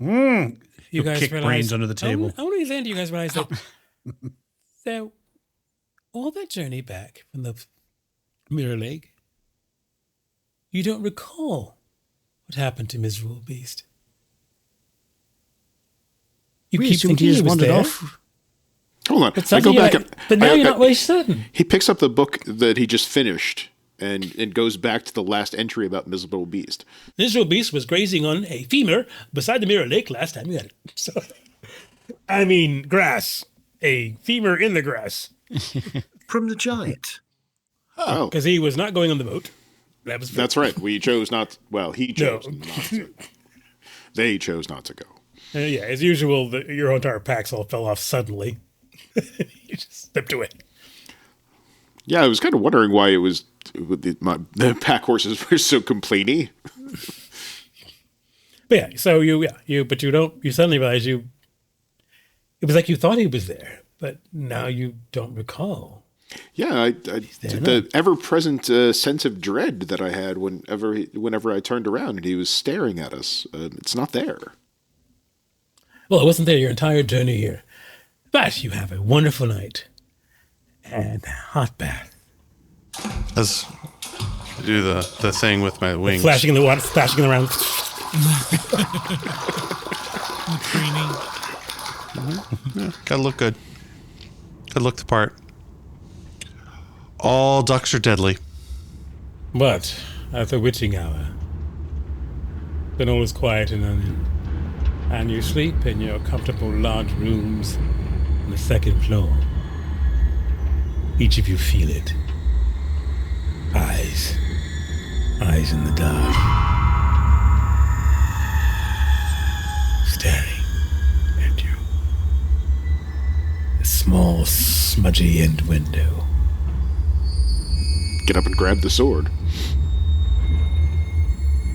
that... You guys kick realize... brains under the table. Only then do you guys realize that... So, all that journey back from the Mirror Lake, you don't recall what happened to Miserable Beast. You We keep assumed thinking he he just was wandered there. off. Hold on. But I go back. but now you're not very certain. He picks up the book that he just finished and goes back to the last entry about Miserable Beast. Miserable Beast was grazing on a femur beside the Mirror Lake last time you had it. So, I mean, grass. A femur in the grass. From the giant. Oh, Because he was not going on the boat. that's right. We chose not. Well, he chose No. not to. They chose not to go. Yeah, as usual, your entire packs all fell off suddenly. You just slipped away. Yeah, I was kind of wondering why it was the pack horses were so complainy. But yeah, so you suddenly realize it was like you thought he was there, but now you don't recall. Yeah, the ever-present sense of dread that I had whenever I turned around and he was staring at us. It's not there. Well, it wasn't there your entire journey here. But you have a wonderful night and a hot bath. Let's do the thing with my wings. Flashing in the water, splashing around. Yeah, gotta look good. Gotta look the part. All ducks are deadly. But at the witching hour, when all is quiet and you sleep in your comfortable large rooms on the second floor, each of you feel it. Eyes in the dark, staring at you. A small, smudgy end window. Get up and grab the sword.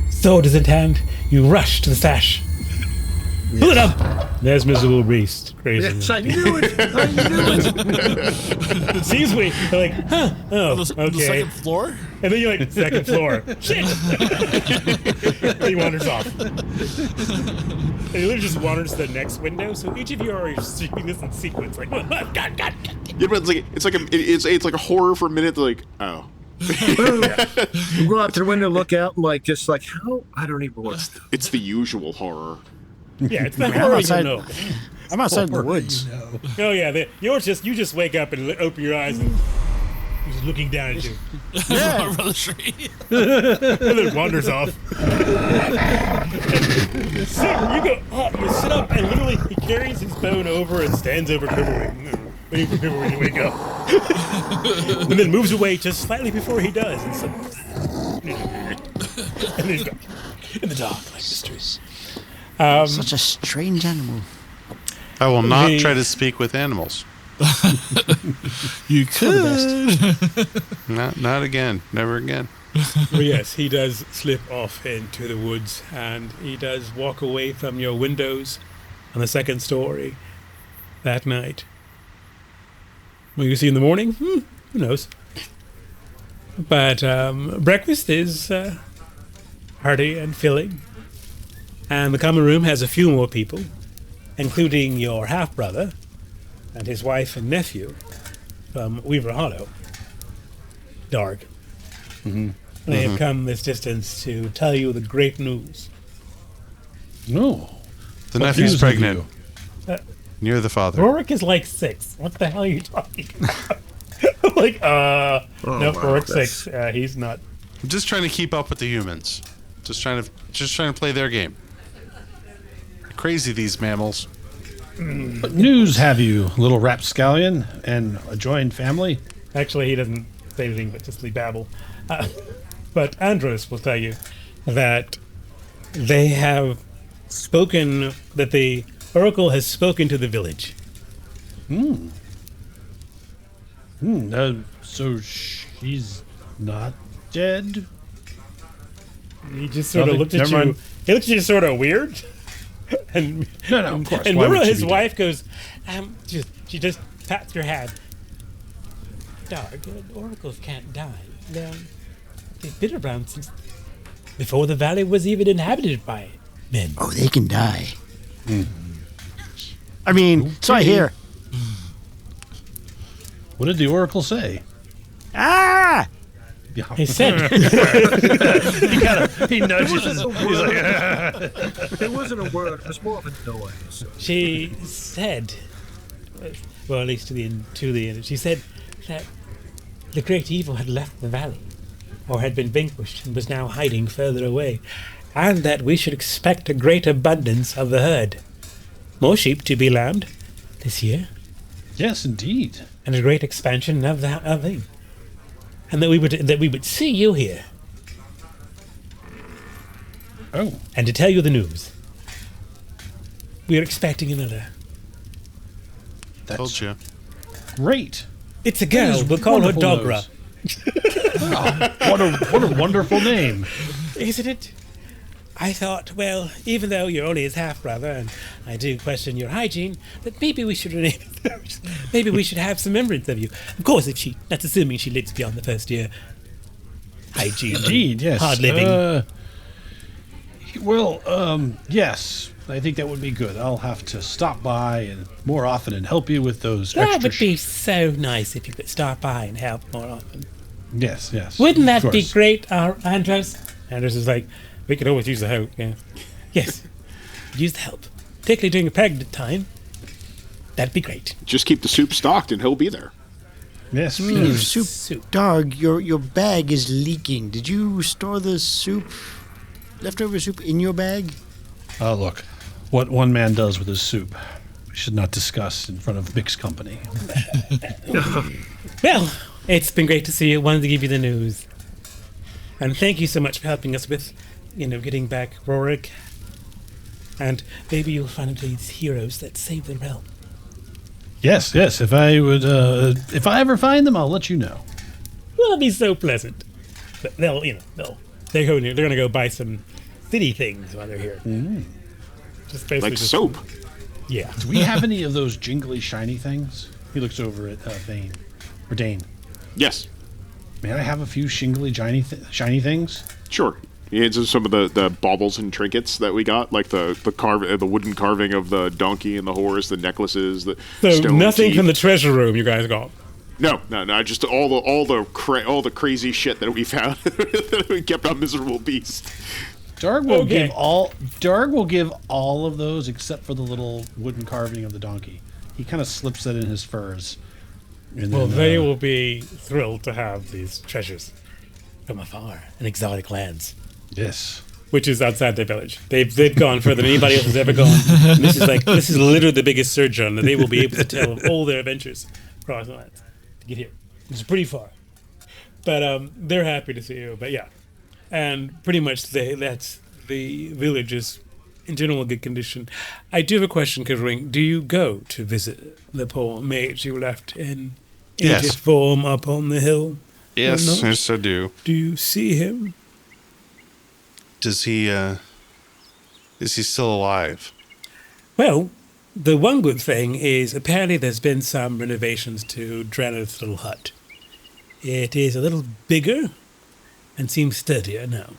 Sword is in hand. You rush to the sash. Pull it up. There's Miserable Beast. Crazy. Yes, I knew it. Sees me. They're like, huh? Oh, The okay. second floor? And then you're like, second floor. Shit. He wanders off. And he literally just wanders to the next window. So each of you are seeing this in sequence. Like, God. Yeah, but it's like a horror for a minute. Like, oh. You go out to the window, look out, and how? I don't even want to. It's the usual horror. Yeah, it's the horror you know. I'm outside in the woods. Oh yeah, you just wake up and open your eyes and he's just looking down at you. Yeah. Over the tree. And then wanders off. You sit up and literally he carries his phone over and stands over Quiverwing, waiting for Quiverwing to wake up. And then moves away just slightly before he does. And then he's gone. In the dark, like mysteries. Such a strange animal. I will not try to speak with animals. You could. Not again. Never again. Well, yes, he does slip off into the woods, and he does walk away from your windows on the second story, that night. Will you see in the morning? Who knows? But breakfast is hearty and filling. And the common room has a few more people, including your half-brother and his wife and nephew from Weaver Hollow, Darg. Mm-hmm. They have come this distance to tell you the great news. No. The nephew's pregnant. Near the father. Rorik is like 6. What the hell are you talking about? No, Rorik's 6. He's not. I'm just trying to keep up with the humans. Just trying to play their game. Crazy, these mammals. What news have you, little rapscallion and a joined family? Actually, he doesn't say anything but just babble. But Andros will tell you that they have spoken, that the Oracle has spoken to the village. So she's not dead? He just sort of looked at you. He looked at you sort of weird. And no, of course. And Mira, his wife, goes, she just pats your head. Dog, oracles can't die. They've been around since before the valley was even inhabited by men. Oh, they can die. I mean, so I hear. What did the oracle say? Ah! He said. He nudges his. It wasn't a word. It was more of a noise. She said, well, at least to the end. She said that the great evil had left the valley, or had been vanquished, and was now hiding further away, and that we should expect a great abundance of the herd. More sheep to be lambed this year. Yes, indeed. And a great expansion of the thing. And that we would see you here. Oh. And to tell you the news. We are expecting another. Told you. Great. It's a girl. We'll call her Dogra. What a wonderful name. Isn't it? I thought, well, even though you're only his half-brother, and I do question your hygiene, that maybe we should rename it first. Maybe we should have some remembrance of you. Of course, that's assuming she lives beyond the first year. Hygiene. Indeed, yes. Hard living. Yes. I think that would be good. I'll have to stop by and more often and help you with those extra. That would be so nice if you could stop by and help more often. Yes. Wouldn't that be great, Andros? Andros is like, we could always use the help, yeah. Yes, use the help. Particularly during a pregnant time. That'd be great. Just keep the soup stocked and he'll be there. Yes, soup. Dog, your bag is leaking. Did you store the leftover soup in your bag? Look, what one man does with his soup, we should not discuss in front of mixed company. Well, it's been great to see you. Wanted to give you the news. And thank you so much for helping us with, getting back Rorik. And maybe you'll find these heroes that save the realm. Yes. If I ever find them, I'll let you know. Well, it'll be so pleasant. But they're going to go buy some city things while they're here. Just basically soap. Yeah. Do we have any of those jingly shiny things? He looks over at Dane. Yes. May I have a few shingly shiny things? Sure. Yeah, some of the baubles and trinkets that we got, like the wooden carving of the donkey and the horse, the necklaces, the stone nothing teeth. from the treasure room you guys got. No, just all the crazy shit that we found that we kept on Miserable Beast. Darg will give all of those except for the little wooden carving of the donkey. He kind of slips that in his furs. Well, they will be thrilled to have these treasures from afar in exotic lands. Yes. Which is outside their village. They've gone further than anybody else has ever gone. And this is literally the biggest search on that they will be able to tell of all their adventures across the lands to get here. It's pretty far. But they're happy to see you. But yeah. And pretty much that's the village is in general good condition. I do have a question, Kivering. Do you go to visit the poor mage you left in Aegis form up on the hill? Yes, I do. Do you see him? Is he still alive? Well, The one good thing is apparently there's been some renovations to Drana's little hut. It is a little bigger and seems sturdier now.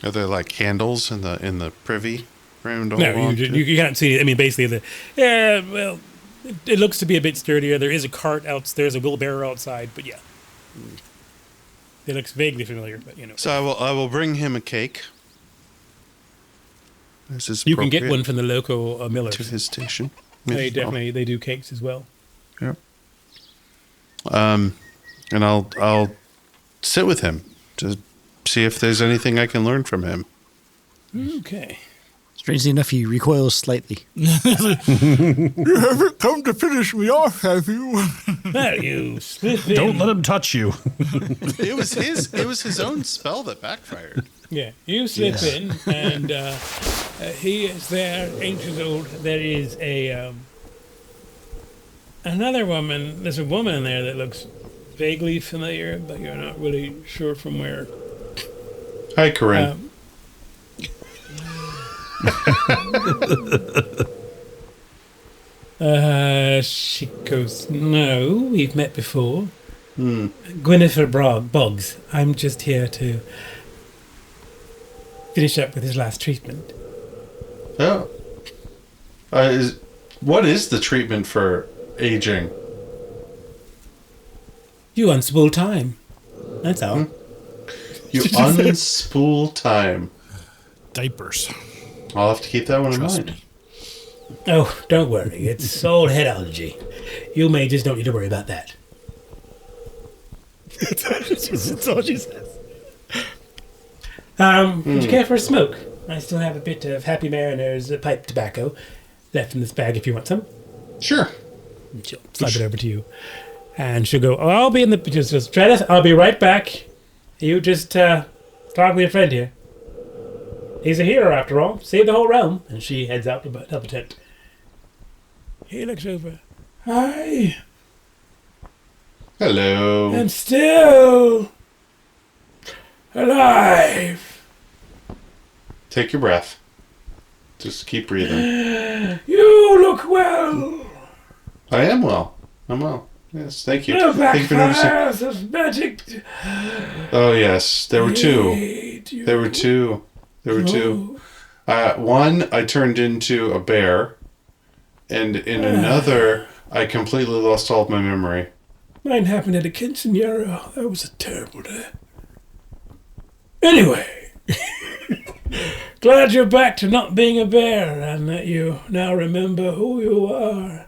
Are there like handles in the privy room? No, you can't see it. I mean, basically, it looks to be a bit sturdier. There is a cart out. There's a wheelbarrow outside, but yeah, it looks vaguely familiar. But So I will bring him a cake. You can get one from the local millers to his station. They do cakes as well. Yeah. And I'll sit with him to see if there's anything I can learn from him. Okay. Strangely enough, he recoils slightly. You haven't come to finish me off, have you? You slip in. Don't let him touch you. It was his own spell that backfired. Yeah, you slip in, and he is there, ancient old. There is another woman. There's a woman in there that looks vaguely familiar, but you're not really sure from where. Hi, Corinne. She goes, no, we've met before. Winifred Boggs. I'm just here to finish up with his last treatment. Oh. What is the treatment for aging? You unspool time. That's all. You unspool time. Diapers. I'll have to keep that one in mind. Oh, don't worry. It's all headology. You mages don't need to worry about that. That's all she says. Would you care for a smoke? I still have a bit of Happy Mariner's pipe tobacco left in this bag if you want some. Sure. She'll slide it over to you. And she'll go, I'll be in the... Just try this. I'll be right back. You just talk with your friend here. He's a hero, after all. Saved the whole realm. And she heads out to help the tent. He looks over. Hi. Hello. I'm still alive. Take your breath. Just keep breathing. You look well. I am well. I'm well. Yes, thank you. No Thank you for noticing. backfires of magic. Oh, yes. There were two. There were two. One, I turned into a bear. And in another, I completely lost all of my memory. Mine happened at a quinceañera. That was a terrible day. Anyway, glad you're back to not being a bear and that you now remember who you are,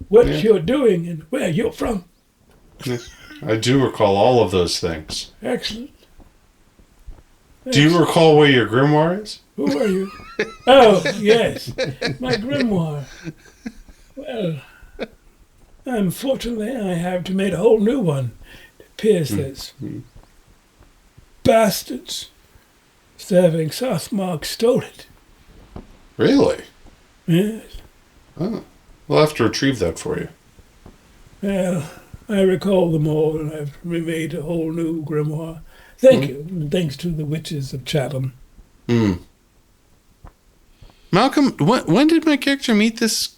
what you're doing, and where you're from. I do recall all of those things. Excellent. Do you recall where your grimoire is? Who are you? Oh, yes, my grimoire. Well, unfortunately, I have to make a whole new one. It appears there's bastards serving Southmark stole it. Really? Yes. Oh. We'll have to retrieve that for you. Well, I recall them all, and I've remade a whole new grimoire. Thank you, and thanks to the witches of Chatham. Malcolm, when did my character meet this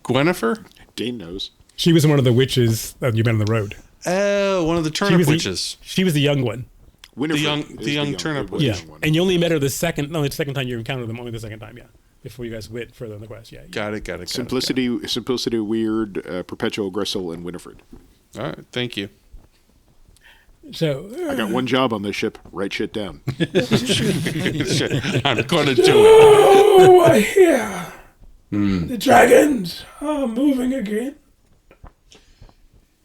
Gwenifer? Dane knows. She was one of the witches that you met on the road. Oh, one of the turnip witches. She was the young one. Winifred the young turnip witch. Yeah, and you only met her the second time you encountered them, only the second time, yeah. Before you guys went further in the quest, yeah. Got it. Simplicity, Weird, Perpetual Gristle, and Winifred. All right, thank you. So I got one job on this ship. Write shit down. I'm going to do it. Oh, I hear. The dragons are moving again.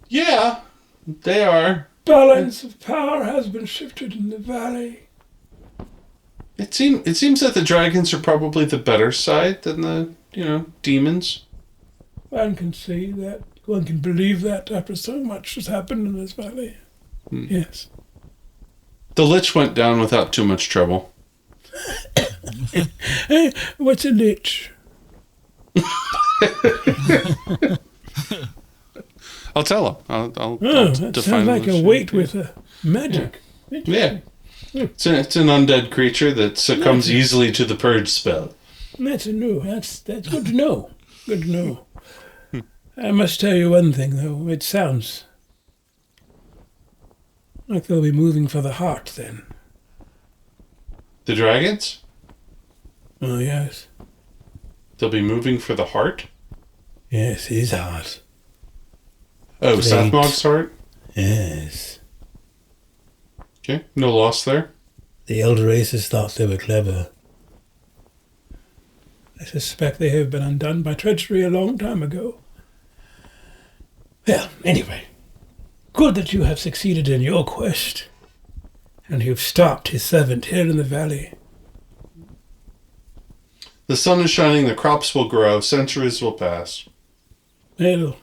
Yeah, they are. Balance of power has been shifted in the valley. It seems that the dragons are probably the better side than the, demons. One can see that. One can believe that after so much has happened in this valley. Yes. The Lich went down without too much trouble. Hey, what's a Lich? I'll tell him. I'll that define sounds like the a weight with a magic. Yeah. It's an undead creature that succumbs easily to the purge spell. That's good to know. Good to know. I must tell you one thing, though. It sounds like they'll be moving for the heart, then. The dragons? Oh, yes. They'll be moving for the heart? Yes, his heart. Oh, Sathmog's heart? Yes. Okay, no loss there? The elder races thought they were clever. I suspect they have been undone by treachery a long time ago. Well, anyway, good that you have succeeded in your quest, and you've stopped his servant here in the valley. The sun is shining, the crops will grow, centuries will pass. Well,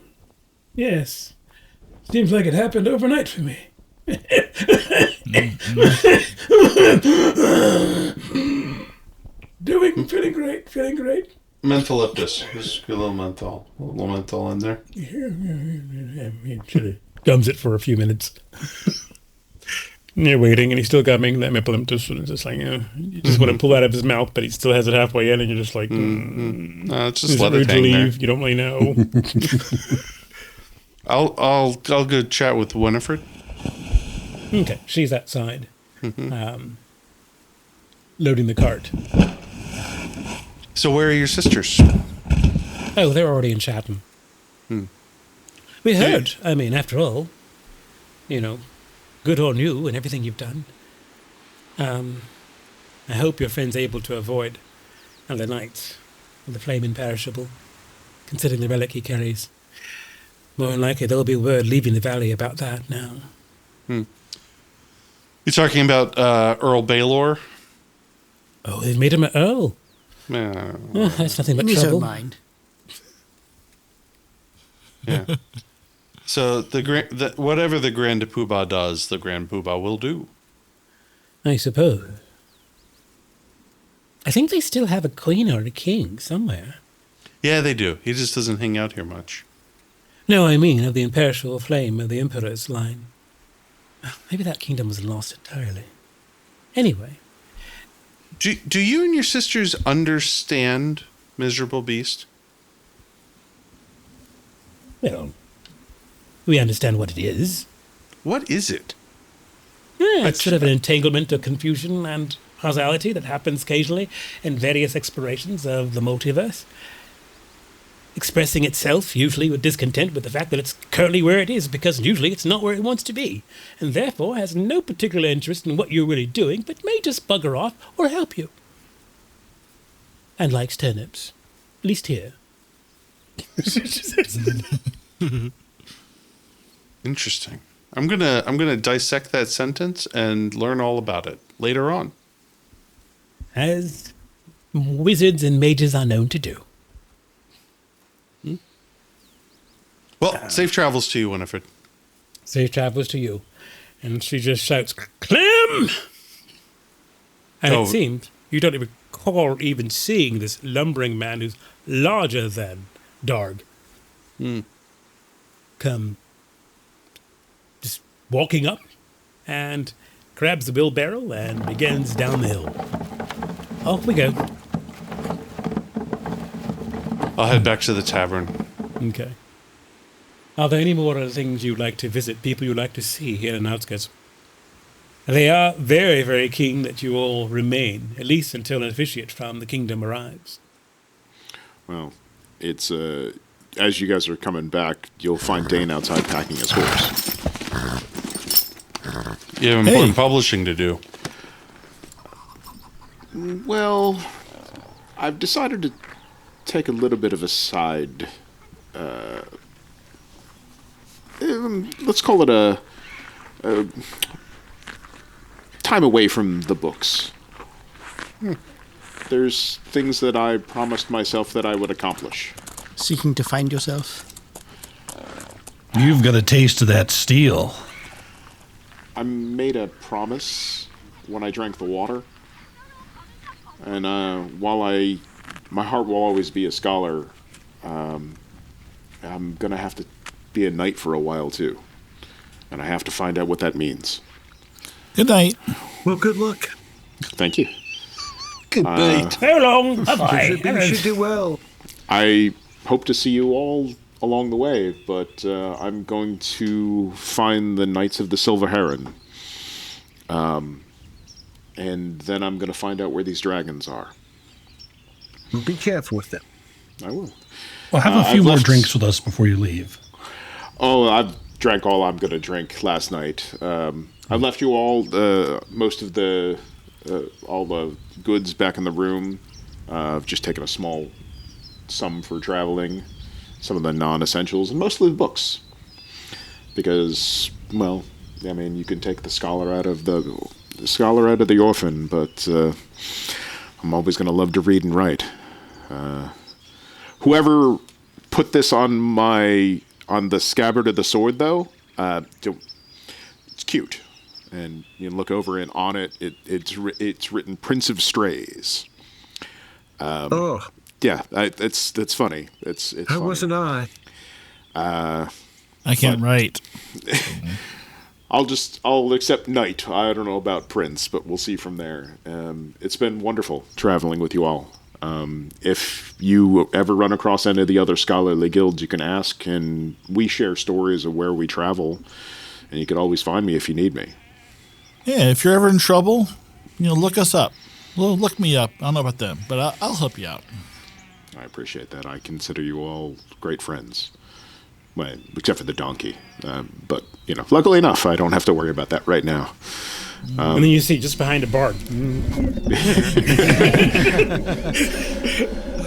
yes. Seems like it happened overnight for me. Feeling great. Mentholyptus. Just a little menthol in there. He sort of gums it for a few minutes. And you're waiting, and he's still gumming that mentholyptus, and it's just like, you just want to pull out of his mouth, but he still has it halfway in, and you're just like, just let it hang there. You don't really know. I'll go chat with Winifred. Okay, she's outside, loading the cart. So where are your sisters? Oh, they're already in Chatham. We heard. I mean, after all, good on you and everything you've done. I hope your friend's able to avoid other nights with the flame imperishable, considering the relic he carries. More than likely, there'll be word leaving the valley about that now. You're talking about Earl Valor? Oh, they've made him an Earl. That's nothing but trouble. Mind. Yeah. So whatever the Grand Poobah does, the Grand Poobah will do. I suppose. I think they still have a queen or a king somewhere. Yeah, they do. He just doesn't hang out here much. No, I mean of the imperishable flame of the Emperor's line. Maybe that kingdom was lost entirely. Anyway. Do you and your sisters understand Miserable Beast? Well, we understand what it is. What is it? Yeah, it's sort of an entanglement of confusion and causality that happens occasionally in various explorations of the multiverse. Expressing itself, usually with discontent with the fact that it's currently where it is, because usually it's not where it wants to be, and therefore has no particular interest in what you're really doing, but may just bugger off or help you. And likes turnips. At least here. Interesting. I'm gonna dissect that sentence and learn all about it later on. As wizards and mages are known to do. Well, safe travels to you, Winifred. Safe travels to you. And she just shouts, Clem! And it seems you don't recall even seeing this lumbering man who's larger than Darg. Come just walking up and grabs the wheelbarrow and begins down the hill. Off we go. I'll head back to the tavern. Okay. Are there any more other things you'd like to visit, people you'd like to see here in Outskirts? They are very, very keen that you all remain, at least until an officiate from the kingdom arrives. Well, it's, as you guys are coming back, you'll find Dane outside packing his horse. You have important publishing to do. Well, I've decided to take a little bit of a side... let's call it a time away from the books. There's things that I promised myself that I would accomplish. Seeking to find yourself? You've got a taste of that steel. I made a promise when I drank the water. And while my heart will always be a scholar, I'm going to have to be a knight for a while, too. And I have to find out what that means. Good night. Well, good luck. Thank you. Good night. How long? Bye-bye. You should do well. I hope to see you all along the way, but I'm going to find the Knights of the Silver Heron. And then I'm going to find out where these dragons are. Be careful with them. I will. Well, have a few more drinks with us before you leave. Oh, I've drank all I'm going to drink last night. I left you all most of the all the goods back in the room. I've just taken a small sum for traveling, some of the non-essentials, and mostly the books. Because, well, I mean, you can take the scholar out of the orphan, but I'm always going to love to read and write. Whoever put this on the scabbard of the sword, though, it's cute, and you look over and on it's written Prince of Strays. Yeah, it's funny. It's How funny. wasn't I? I can't write. I'll accept knight. I don't know about prince, but we'll see from there. It's been wonderful traveling with you all. If you ever run across any of the other scholarly guilds, you can ask, and we share stories of where we travel, and you can always find me if you need me. Yeah, if you're ever in trouble, look us up. Well, look me up. I don't know about them, but I'll help you out. I appreciate that. I consider you all great friends. Well, except for the donkey. But, luckily enough, I don't have to worry about that right now. And then you see just behind a bar.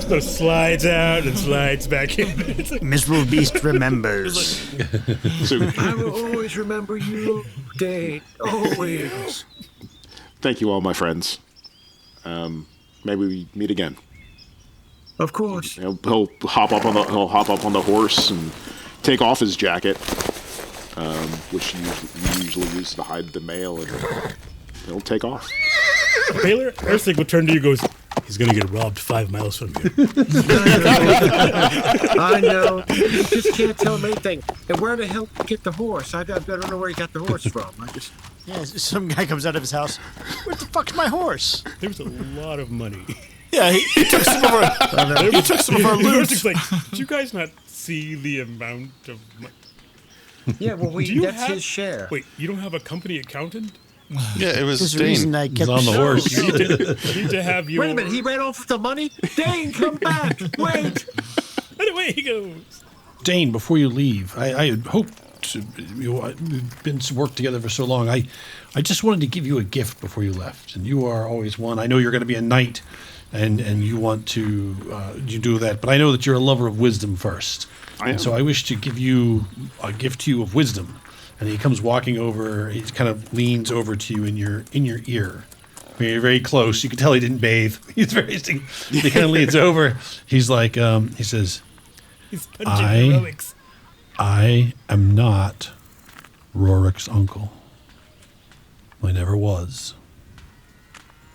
So slides out and slides back in. It's like, Miserable Beast remembers. I will always remember you, Dane. Always. Thank you all, my friends. Maybe we meet again. Of course. He'll hop up on the horse and take off his jacket, which you usually use to hide the mail, and he'll take off. Baylor, Ursig will turn to you and goes, he's going to get robbed 5 miles from you. I know. You just can't tell him anything. And where the hell did you get the horse? I don't know where he got the horse from. Yeah, some guy comes out of his house. Where the fuck's my horse? There was a lot of money. Yeah, he took some of our loot. Ursig's like, did you guys not see the amount of money? Yeah, well, that's his share. Wait, you don't have a company accountant? Yeah, it was There's a Dane. reason I kept on the horse. You need to have your... Wait a minute, he ran off with the money? Dane, come back! Wait! And away he goes. Dane, before you leave, I had hoped to, we've been worked together for so long. I just wanted to give you a gift before you left, and you are always one. I know you're going to be a knight, and you want to you do that, but I know that you're a lover of wisdom first. I am. So I wish to give you a gift to you of wisdom. And he comes walking over. He kind of leans over to you in your ear, very very close. You can tell he didn't bathe. He's very. He kind of leans over. He's like, he says, He's punching heroics. I am not Rorik's uncle. I never was.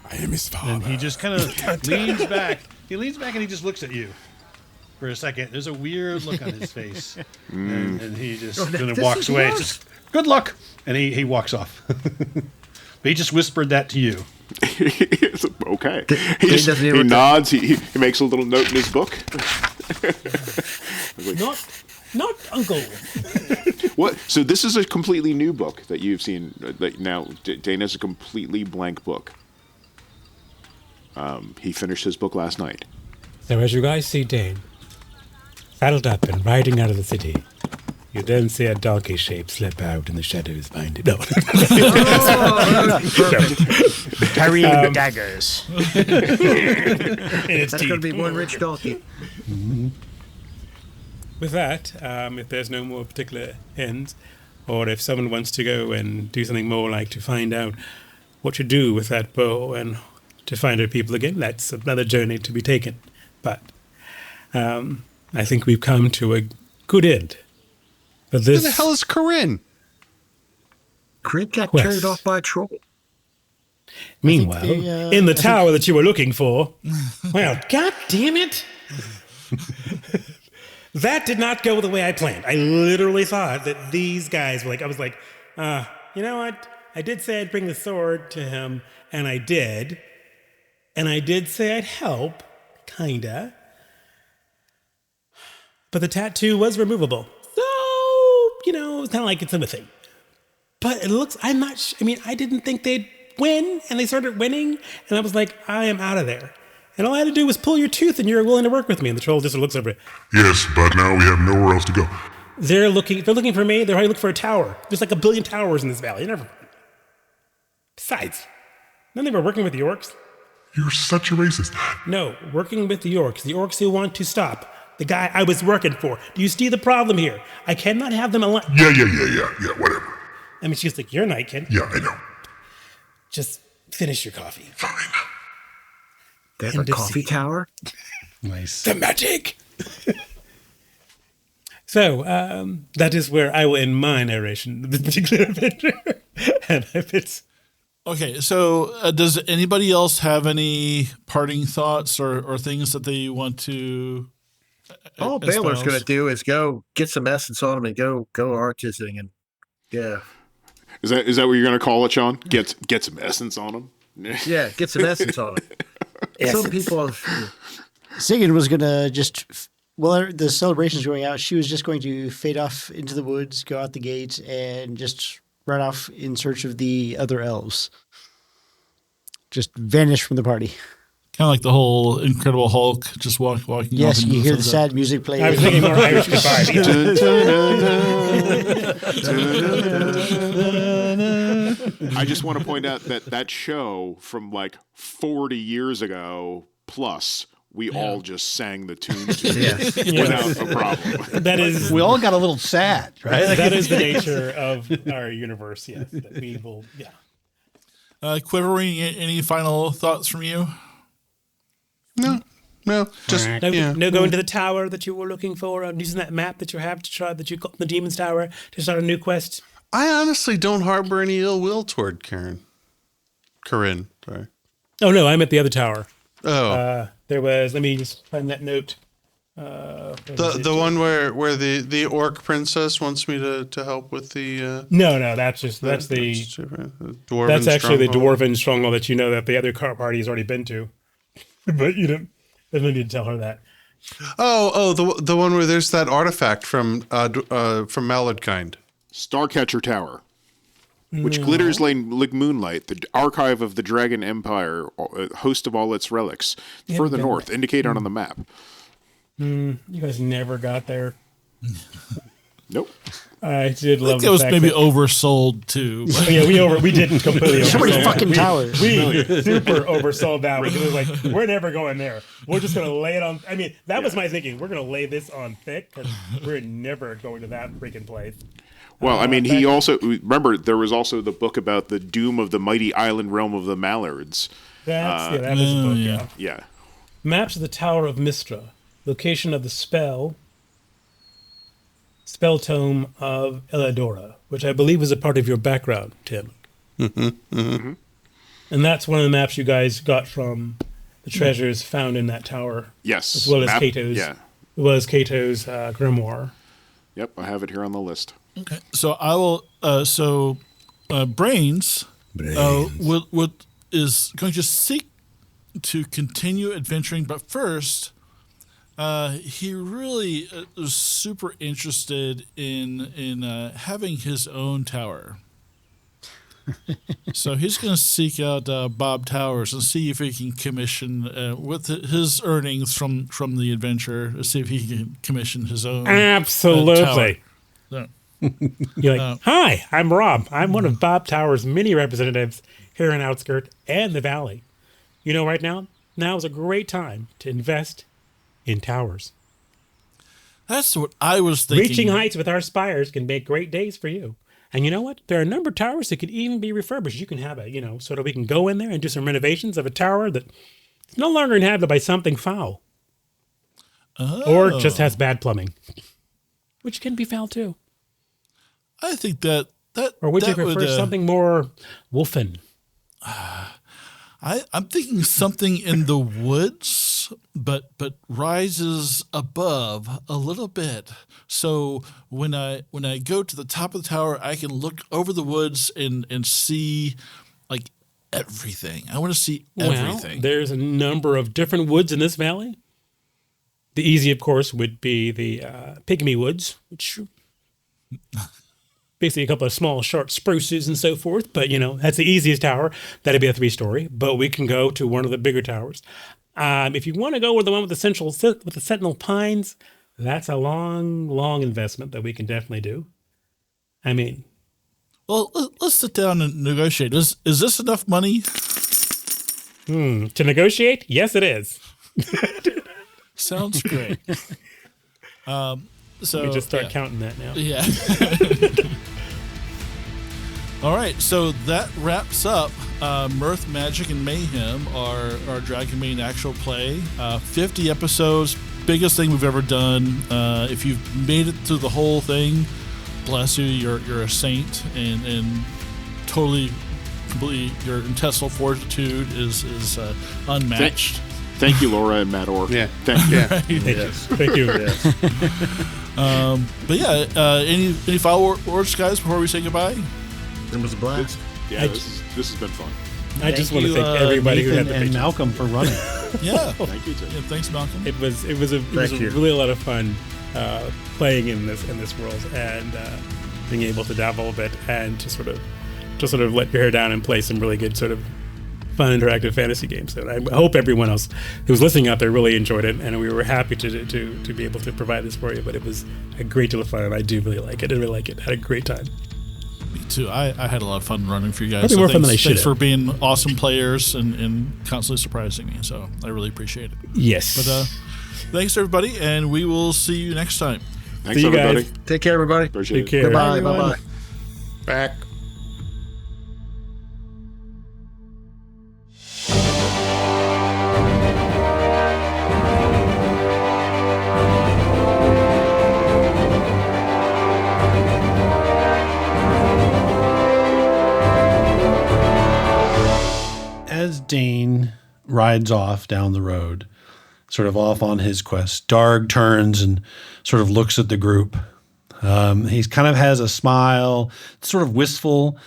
I am his father. And he just kind of leans back. He leans back and he just looks at you for a second. There's a weird look on his face. And he just kind of walks away. Just, good luck. And he walks off. But he just whispered that to you. Okay. He nods. He makes a little note in his book. Not uncle. What? So this is a completely new book that you've seen. Now, Dane has a completely blank book. He finished his book last night. So as you guys see Dane saddled up and riding out of the city, you then see a donkey shape slip out in the shadows behind it. No. Carrying daggers. That's going to be one rich donkey. Mm-hmm. With that, if there's no more particular ends, or if someone wants to go and do something more like to find out what to do with that bow and to find our people again, that's another journey to be taken. But I think we've come to a good end. But this, Who the hell is Corinne? Corinne got Quest. carried off by a troll. Meanwhile, in the tower that you were looking for, well, god damn it! That did not go the way I planned. I literally thought that these guys were like, I was like, you know what? I did say I'd bring the sword to him, and I did. And I did say I'd help, kinda. But the tattoo was removable. So, it's kind of like it's a thing. But it looks, I didn't think they'd win, and they started winning, and I was like, I am out of there. And all I had to do was pull your tooth, and you're willing to work with me. And the troll just looks over it. Yes, but now we have nowhere else to go. They're looking for me, they're already looking for a tower. There's like 1 billion towers in this valley. Besides, none of them are working with the orcs. You're such a racist. No, working with the orcs who want to stop the guy I was working for. Do you see the problem here? I cannot have them alive. Yeah, whatever. I mean, she's like, you're a nightkin. Yeah, I know. Just finish your coffee. Fine. They have a coffee tower? Nice. The magic! So, that is where I will end my narration of this particular adventure. And if it's... Okay, so does anybody else have any parting thoughts or things that they want to... All Baylor's going to do is go get some essence on him and go artising and yeah. Is that what you're going to call it, Sean? Get some essence on him. Yeah, get some essence on him. Some people. Sigyn was going to just, while the celebration's going out, she was just going to fade off into the woods, go out the gate, and just run off in search of the other elves. Just vanish from the party. Kind of like the whole Incredible Hulk, just walking. Yes, off you hear the sad music playing. I was thinking more Irish Goodbye. I just want to point out that show from like 40 years ago plus, we all just sang the tune to without a problem. That is, we all got a little sad, right? That is the nature of our universe. Yes, that we will. Yeah. Quivering, any final thoughts from you? No, just no. Going to the tower that you were looking for, and using that map that you have to try that you got the Demon's Tower to start a new quest. I honestly don't harbor any ill will toward Corinne. Sorry. Oh no, I'm at the other tower. Oh, there was. Let me just find that note. The one where the orc princess wants me to help with the. No, that's the dwarven. That's actually stronghold. the dwarven stronghold that that the other car party has already been to. But you don't. There's no need to tell her that. Oh, the one where there's that artifact from Maladkind. Starcatcher Tower, which glitters like moonlight, the archive of the Dragon Empire, host of all its relics. Further north, indicated on the map. You guys never got there. Nope. I did love it was maybe oversold too. We didn't completely oversold. So many fucking towers. We super oversold that because it was like, we're never going there. We're just going to lay it on. I mean, that was my thinking. We're going to lay this on thick because we're never going to that freaking place. Well, I mean, he also, remember, there was also the book about the doom of the mighty island realm of the Mallards. That is a book, Yeah. Maps of the Tower of Mistra. Location of the spell tome of Eladora, which I believe was a part of your background, Tim. Mm-hmm. And that's one of the maps you guys got from the treasures found in that tower. Yes. As well as Cato's. Yeah. As well as Cato's grimoire. Yep, I have it here on the list. Okay, so I will. Brains. Is going to seek to continue adventuring, but first, he really is super interested in having his own tower. So he's going to seek out Bob Towers and see if he can commission with his earnings from the adventure. See if he can commission his own. Absolutely. Tower. You're like, hi, I'm Rob. I'm one of Bob Towers' many representatives here in Outskirt and the Valley. You know, right now is a great time to invest in towers. That's what I was thinking. Reaching heights with our spires can make great days for you. And you know what? There are a number of towers that could even be refurbished. You can have so that we can go in there and do some renovations of a tower that is no longer inhabited by something foul. Or just has bad plumbing. Which can be foul too. I think that or would you prefer something more wolfen? I'm thinking something in the woods, but rises above a little bit. So when I go to the top of the tower, I can look over the woods and see like everything. I want to see everything. Well, there's a number of different woods in this valley. The easy, of course, would be the pygmy woods, which basically a couple of small, short spruces and so forth. But, that's the easiest tower. That'd be a 3-story. But we can go to one of the bigger towers. If you want to go with the one with the sentinel pines, that's a long, long investment that we can definitely do. I mean... Well, let's sit down and negotiate. Is this enough money? To negotiate? Yes, it is. Sounds great. So we just start counting that now. Yeah. All right. So that wraps up Mirth, Magic, and Mayhem, our Dragonbane actual play. 50 episodes, biggest thing we've ever done. If you've made it through the whole thing, bless you. You're a saint, and totally, completely, your intestinal fortitude is unmatched. Thank you, Laura and Matt Orc. Yeah. Thank you. Right. Thank you. But yeah, any final words, guys, before we say goodbye? It was a blast. This has been fun. I just want to thank everybody Nathan who had the and patience. Malcolm for running. Yeah. Thank you, Tim. Yeah, thanks, Malcolm. It was really a lot of fun playing in this world and being able to dabble a bit and to sort of let your hair down and play some really good sort of fun interactive fantasy games. So I hope everyone else who's listening out there really enjoyed it, and we were happy to be able to provide this for you. But it was a great deal of fun, and I do really like it. I really like it. I had a great time. Me too. I had a lot of fun running for you guys. Probably more fun than I should Thanks have. for being awesome players and constantly surprising me. So I really appreciate it. Yes. But thanks, everybody, and we will see you next time. Thanks, See you everybody. guys. Take care, everybody. Appreciate Take it. care. Goodbye. Bye-bye. Back. As Dane rides off down the road, sort of off on his quest, Darg turns and sort of looks at the group. He kind of has a smile, sort of wistful.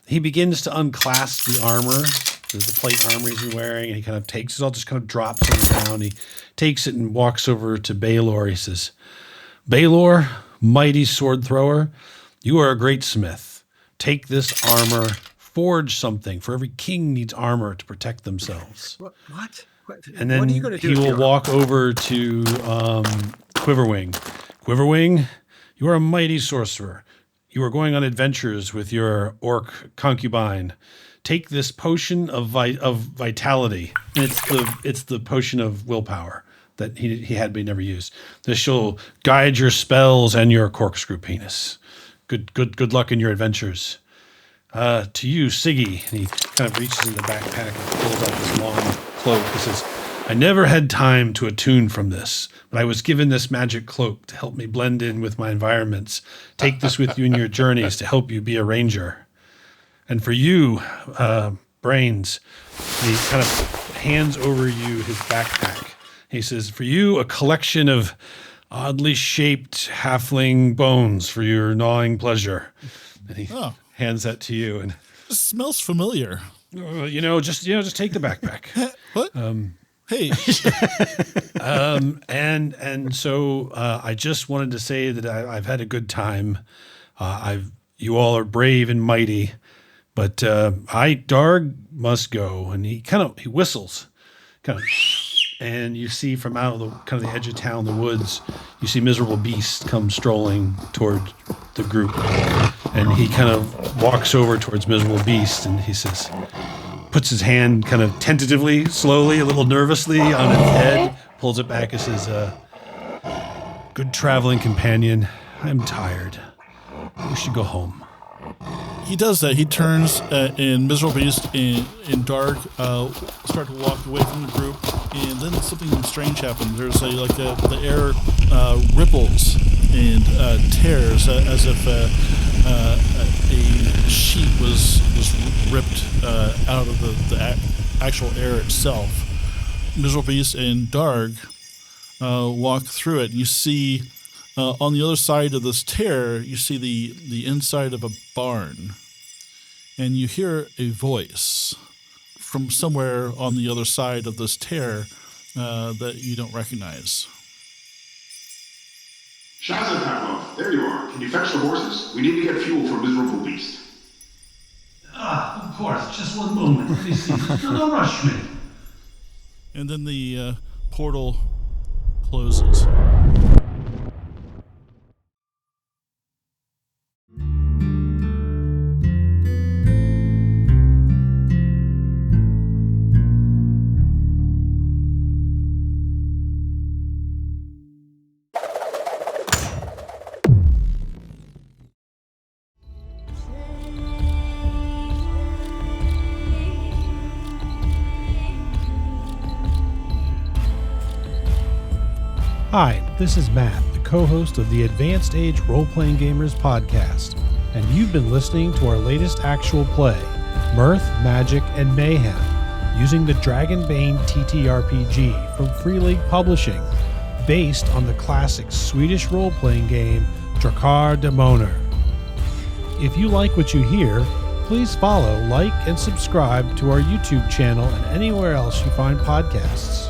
He begins to unclasp the armor, the plate armor he's been wearing, and he kind of takes it all, just kind of drops it down. He takes it and walks over to Valor. He says, "Valor, mighty sword thrower, you are a great smith. Take this armor, forge something, for every king needs armor to protect themselves." What? And then what are you going to do? he with will your- walk over to Quiverwing. Quiverwing, you are a mighty sorcerer. You are going on adventures with your orc concubine. Take this potion of vitality. It's the potion of willpower that he had but never used. This shall guide your spells and your corkscrew penis. Good luck in your adventures. To you, Siggy. And he kind of reaches in the backpack and pulls out this long cloak. He says, "I never had time to attune from this, but I was given this magic cloak to help me blend in with my environments. Take this with you in your journeys to help you be a ranger. And for you, Brains," and he kind of hands over you his backpack. He says, "For you, a collection of oddly shaped halfling bones for your gnawing pleasure." And he hands that to you. And It smells familiar. just take the backpack. What? Hey. And so I just wanted to say that I've had a good time. You all are brave and mighty, but Darg must go. And he whistles, and you see from out of the edge of town, the woods, you see Miserable Beast come strolling toward the group, and he kind of walks over towards Miserable Beast, and he says, puts his hand kind of tentatively, slowly, a little nervously on its head, pulls it back and says, "Good traveling companion, I'm tired. We should go home." He does that. He turns and Miserable Beast and Dark start to walk away from the group, and then something strange happens. There's the air ripples and tears as if a sheet was ripped out of the actual air itself. Miserable Beast and Darg walk through it, and you see on the other side of this tear, you see the inside of a barn, and you hear a voice from somewhere on the other side of this tear that you don't recognize. Shazza, there you are. Can you fetch the horses? We need to get fuel for Miserable Beast. Of course. Just one moment. Please, don't rush me. And then the portal closes. Hi, this is Matt, the co-host of the Advanced Age Role-Playing Gamers podcast, and you've been listening to our latest actual play, Mirth, Magic, and Mayhem, using the Dragonbane ttrpg from Free League Publishing, based on the classic Swedish role-playing game Drakar Demoner. If you like what you hear, please follow, like, and subscribe to our YouTube channel and anywhere else you find podcasts.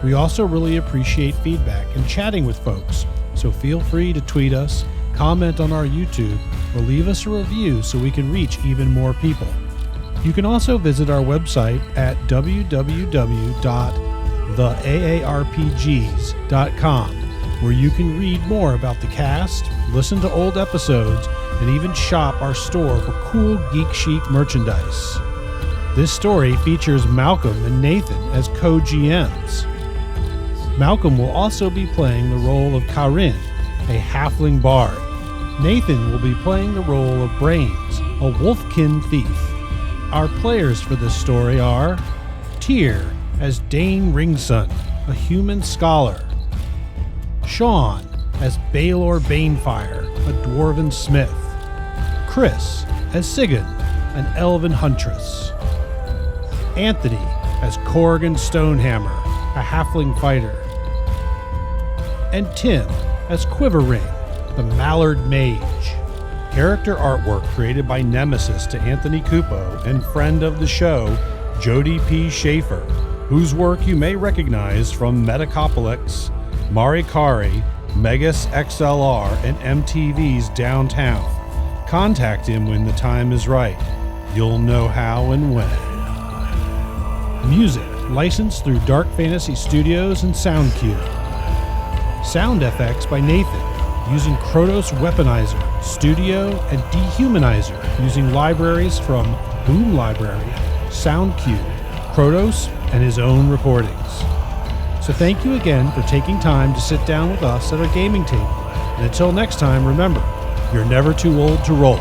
We also really appreciate feedback and chatting with folks, so feel free to tweet us, comment on our YouTube, or leave us a review so we can reach even more people. You can also visit our website at www.theaarpgs.com, where you can read more about the cast, listen to old episodes, and even shop our store for cool geek chic merchandise. This story features Malcolm and Nathan as co-GMs. Malcolm will also be playing the role of Karin, a halfling bard. Nathan will be playing the role of Brains, a wolfkin thief. Our players for this story are Tyr as Dane Ringson, a human scholar. Sean as Valor Banefire, a dwarven smith. Chris as Sigyn, an elven huntress. Anthony as Corrigan Stonehammer, a halfling fighter. And Tim as Quiverring, the Mallard Mage. Character artwork created by Nemesis to Anthony Cupo and friend of the show, Jody P. Schaefer, whose work you may recognize from Metacopolis, Marikari, Megas XLR, and MTV's Downtown. Contact him when the time is right. You'll know how and when. Music licensed through Dark Fantasy Studios and SoundCube. Sound effects by Nathan, using Krotos Weaponizer, Studio, and Dehumanizer, using libraries from Boom Library, SoundCube, Krotos, and his own recordings. So thank you again for taking time to sit down with us at our gaming table. And until next time, remember, you're never too old to roll.